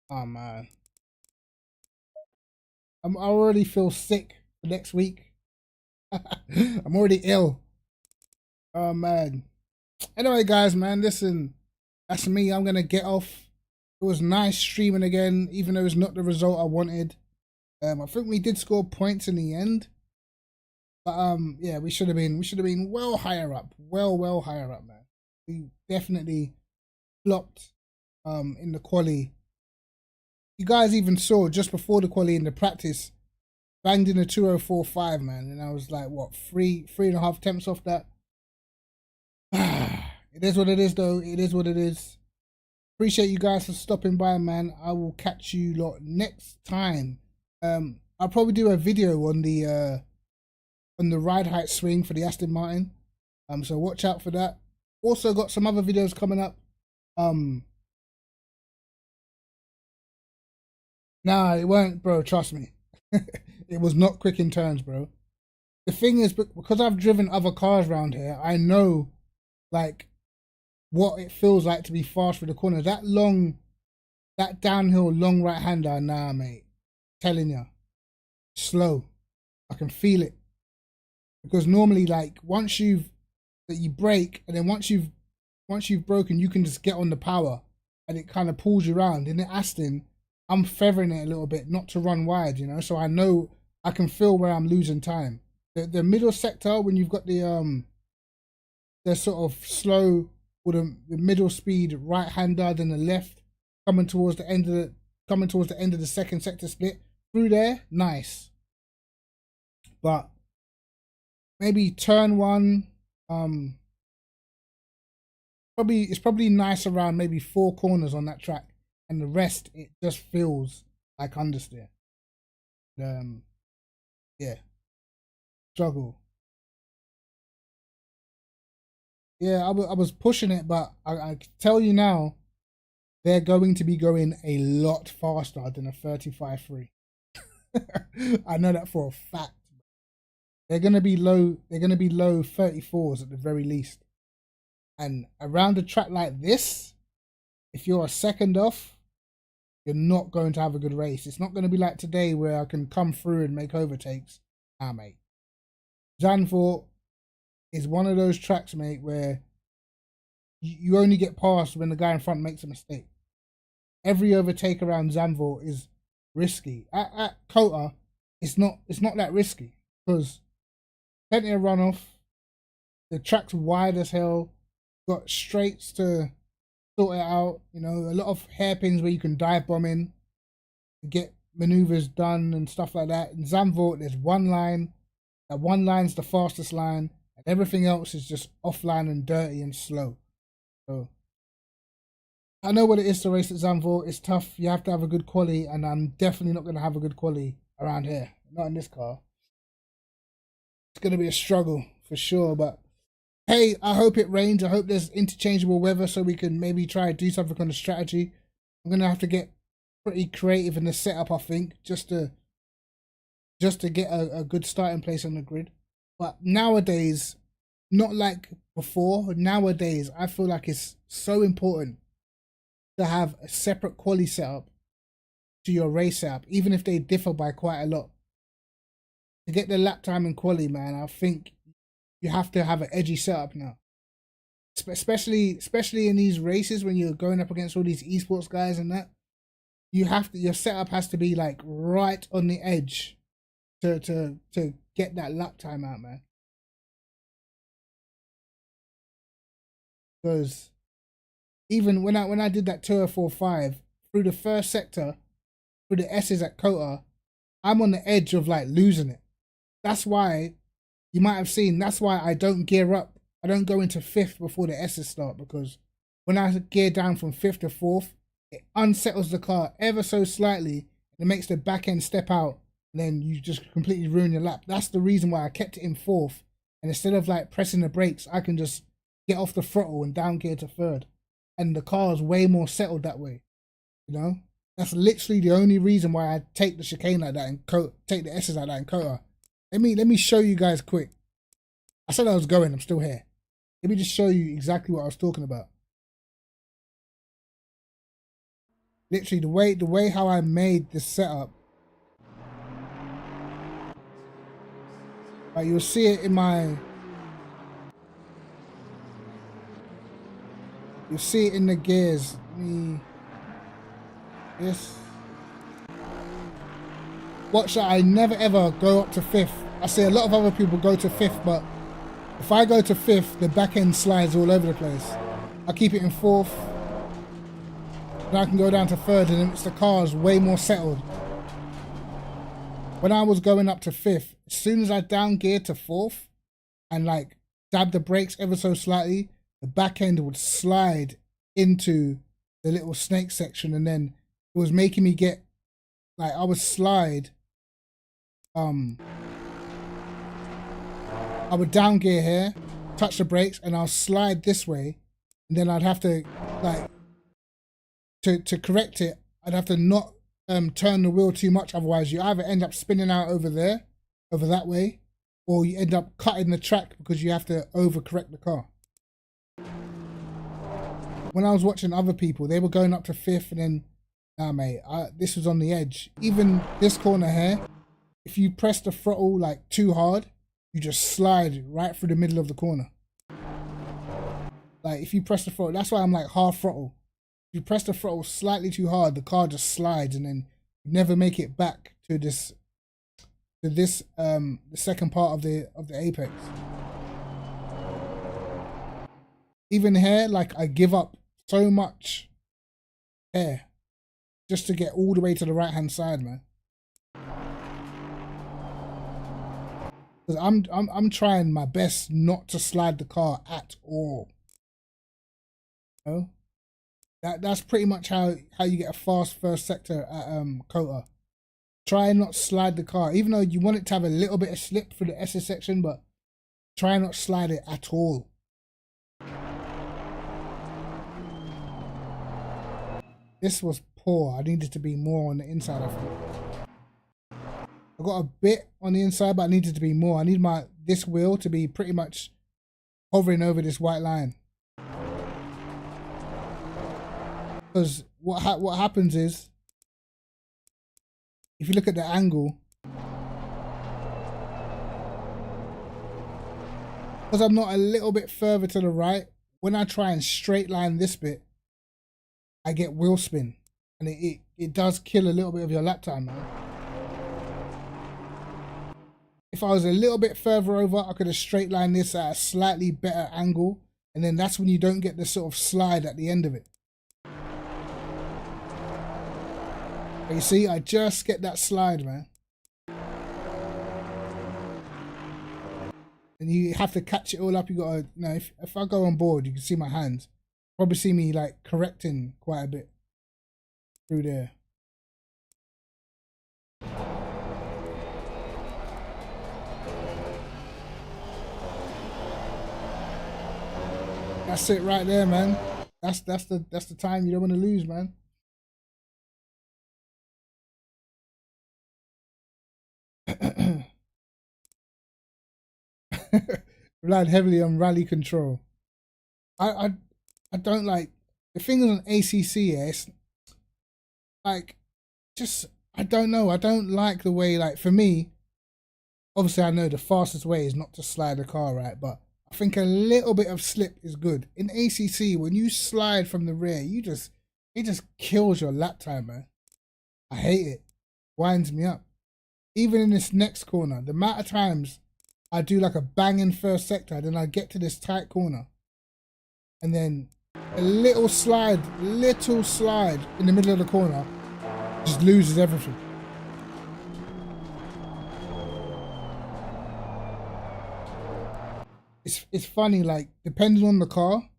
Oh man, I already feel sick for next week. I'm already ill. Oh man. Anyway, guys, man, listen, that's me. I'm gonna get off. It was nice streaming again, even though it's not the result I wanted. I think we did score points in the end, but yeah, we should have been well higher up, well higher up, man. We definitely flopped in the quali. You guys even saw just before the quali in the practice, banged in a 2:04.5, man, and I was like, what, 3.5 attempts off that. It is what it is, though. It is what it is. Appreciate you guys for stopping by, man. I will catch you lot next time. I'll probably do a video on the ride height swing for the Aston Martin. So watch out for that. Also got some other videos coming up. Nah, it won't, bro. Trust me. It was not quick in turns, bro. The thing is, because I've driven other cars around here, I know like what it feels like to be fast through the corner. That downhill long right hander, nah, mate. Telling you, slow. I can feel it, because normally, like, once you brake, and then once you've broken, you can just get on the power, and it kind of pulls you around. In the Aston, I'm feathering it a little bit, not to run wide, you know. So I know I can feel where I'm losing time. The middle sector, when you've got the sort of slow, or the middle speed right hander, then the left coming towards the end of the second sector split through there, nice. But maybe turn one, it's probably nice around maybe 4 corners on that track, and the rest it just feels like understeer. Yeah, struggle. Yeah, I was pushing it, but I tell you now, they're going to be going a lot faster than a 35.3. I know that for a fact. They're gonna be low 34s at the very least. And around a track like this, if you're a second off, you're not going to have a good race. It's not going to be like today where I can come through and make overtakes. Nah, mate. Zandvoort is one of those tracks, mate, where you only get past when the guy in front makes a mistake. Every overtake around Zandvoort is risky. At Kota, it's not that risky, because plenty of runoff. The track's wide as hell. Got straights to sort it out. You know, a lot of hairpins where you can dive bomb in to get maneuvers done and stuff like that. In Zandvoort, there's one line. That one line's the fastest line, and everything else is just offline and dirty and slow. So I know what it is to race at Zandvoort. It's tough. You have to have a good quali, and I'm definitely not going to have a good quali around here. Not in this car. It's going to be a struggle for sure, but hey, I hope it rains. I hope there's interchangeable weather so we can maybe try to do something on the strategy. I'm going to have to get pretty creative in the setup, I think, just to get a good starting place on the grid. But nowadays, not like before, nowadays, I feel like it's so important to have a separate quali setup to your race setup, even if they differ by quite a lot. To get the lap time in quali, man, I think you have to have an edgy setup now. Especially in these races when you're going up against all these esports guys and that. Your setup has to be like right on the edge to get that lap time out, man. Because even when I did that Tour 4-5 through the first sector, through the S's at Kota, I'm on the edge of like losing it. That's why you might have seen. That's why I don't gear up. I don't go into 5th before the S's start, because when I gear down from 5th to 4th, it unsettles the car ever so slightly. It makes the back end step out, and then you just completely ruin your lap. That's the reason why I kept it in 4th, and instead of like pressing the brakes, I can just get off the throttle and down gear to 3rd, and the car is way more settled that way. You know, that's literally the only reason why I take the chicane like that and take the S's like that in Kota. Let me show you guys quick. I said I was going. I'm still here. Let me just show you exactly what I was talking about. Literally the way how I made this setup. Like, you'll see it in my. You'll see it in the gears. This. Watch that. I never ever go up to 5th. I see a lot of other people go to 5th, but if I go to 5th, the back end slides all over the place. I keep it in 4th. Then I can go down to 3rd, and it's the car's way more settled. When I was going up to 5th, as soon as I down geared to 4th and like dab the brakes ever so slightly, the back end would slide into the little snake section, and then it was making me get like, I would slide. I would down gear here, touch the brakes, and I'll slide this way, and then I'd have to like to correct it. I'd have to not turn the wheel too much. Otherwise, you either end up spinning out over there, over that way, or you end up cutting the track because you have to overcorrect the car. When I was watching other people, they were going up to 5th and then, nah mate, this was on the edge. Even this corner here, if you press the throttle like too hard, you just slide right through the middle of the corner. Like if you press the throttle, that's why I'm like half throttle. If you press the throttle slightly too hard, the car just slides and then you never make it back to this the second part of the apex. Even here, like I give up so much air just to get all the way to the right hand side, man. Because I'm trying my best not to slide the car at all. You know? That's pretty much how you get a fast first sector at Kota. Try and not slide the car, even though you want it to have a little bit of slip for the SS section, but try and not slide it at all. This was poor. I needed to be more on the inside, I think. I got a bit on the inside, but I needed to be more. I need this wheel to be pretty much hovering over this white line. Because what happens is, if you look at the angle, because I'm not a little bit further to the right, when I try and straight line this bit, I get wheel spin, and it does kill a little bit of your lap time, man. If I was a little bit further over, I could have straight lined this at a slightly better angle, and then that's when you don't get the sort of slide at the end of it. But you see, I just get that slide, man. And you have to catch it all up. You gotta, you know, if I go on board, you can see my hands. Probably see me like correcting quite a bit through there. That's it right there, man. That's the time you don't want to lose, man. Relied heavily on rally control. I don't like the thing on ACC. It's like, just, I don't know. I don't like the way, like, for me, obviously I know the fastest way is not to slide the car, right? But I think a little bit of slip is good. In ACC, when you slide from the rear, it just kills your lap time, man. I hate it. Winds me up. Even in this next corner, the amount of times I do like a banging first sector, then I get to this tight corner, and then a little slide in the middle of the corner just loses everything. It's funny, like, depending on the car,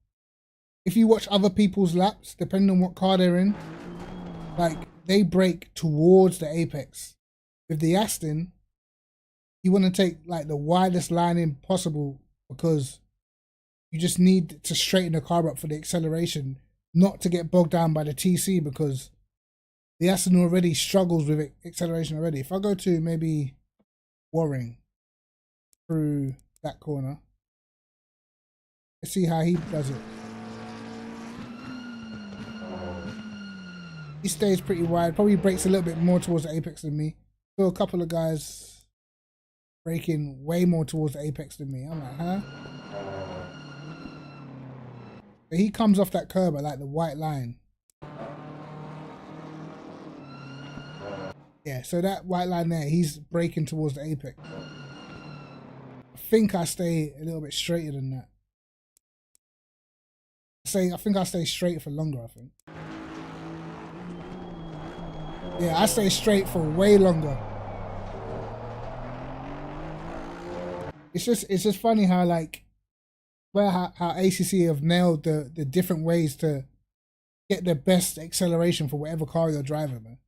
if you watch other people's laps, depending on what car they're in, like, they brake towards the apex. With the Aston, you want to take like the widest line in possible, because you just need to straighten the car up for the acceleration, not to get bogged down by the TC, because the Aston already struggles with acceleration already. If I go to maybe Warring through that corner, let's see how he does it. He stays pretty wide, probably brakes a little bit more towards the apex than me. So a couple of guys braking way more towards the apex than me. I'm like, huh? But he comes off that curb at like the white line. Yeah, so that white line there, he's braking towards the apex. I think I stay a little bit straighter than that. I think I stay straight for longer, I think. Yeah, I stay straight for way longer. It's just funny how, like, how ACC have nailed the different ways to get the best acceleration for whatever car you're driving, man.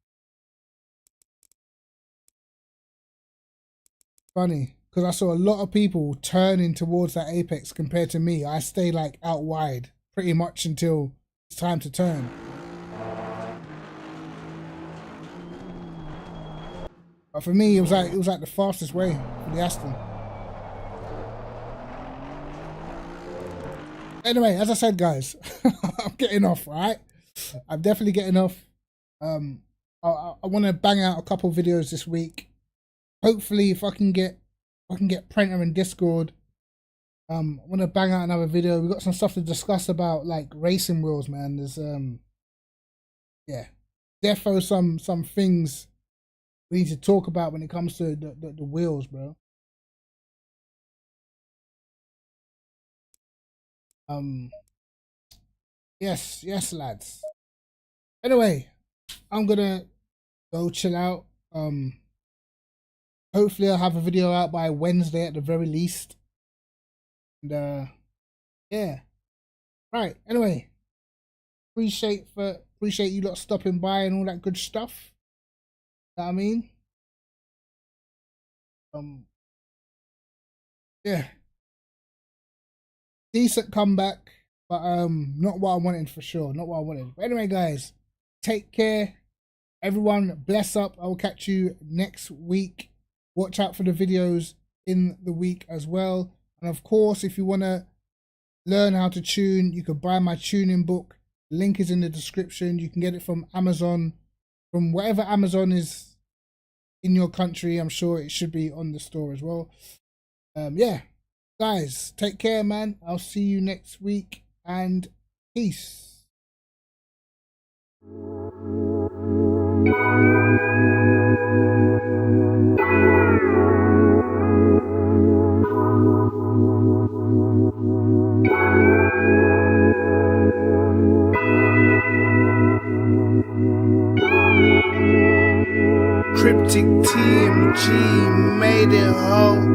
Funny, because I saw a lot of people turning towards that apex compared to me. I stay like out wide pretty much until it's time to turn. But for me, it was like the fastest way for the Aston. Anyway, as I said, guys, I'm getting off, right? I'm definitely getting off. I want to bang out a couple videos this week. Hopefully, if I can get Prenter and Discord, I want to bang out another video. We've got some stuff to discuss about, like racing wheels, man. There's yeah, defo some things we need to talk about when it comes to the wheels, bro. Yes, lads. Anyway, I'm gonna go chill out. Hopefully I'll have a video out by Wednesday at the very least. And yeah. Right, anyway. Appreciate you lot stopping by and all that good stuff. You know what I mean? Yeah. Decent comeback, but not what I wanted for sure. Not what I wanted. But anyway, guys, take care. Everyone, bless up. I will catch you next week. Watch out for the videos in the week as well. And of course, if you want to learn how to tune, you can buy my tuning book. Link is in the description. You can get it from Amazon, from whatever Amazon is in your country. I'm sure it should be on the store as well. Yeah, guys, take care, man. I'll see you next week, and peace. Cryptic TMG made it home.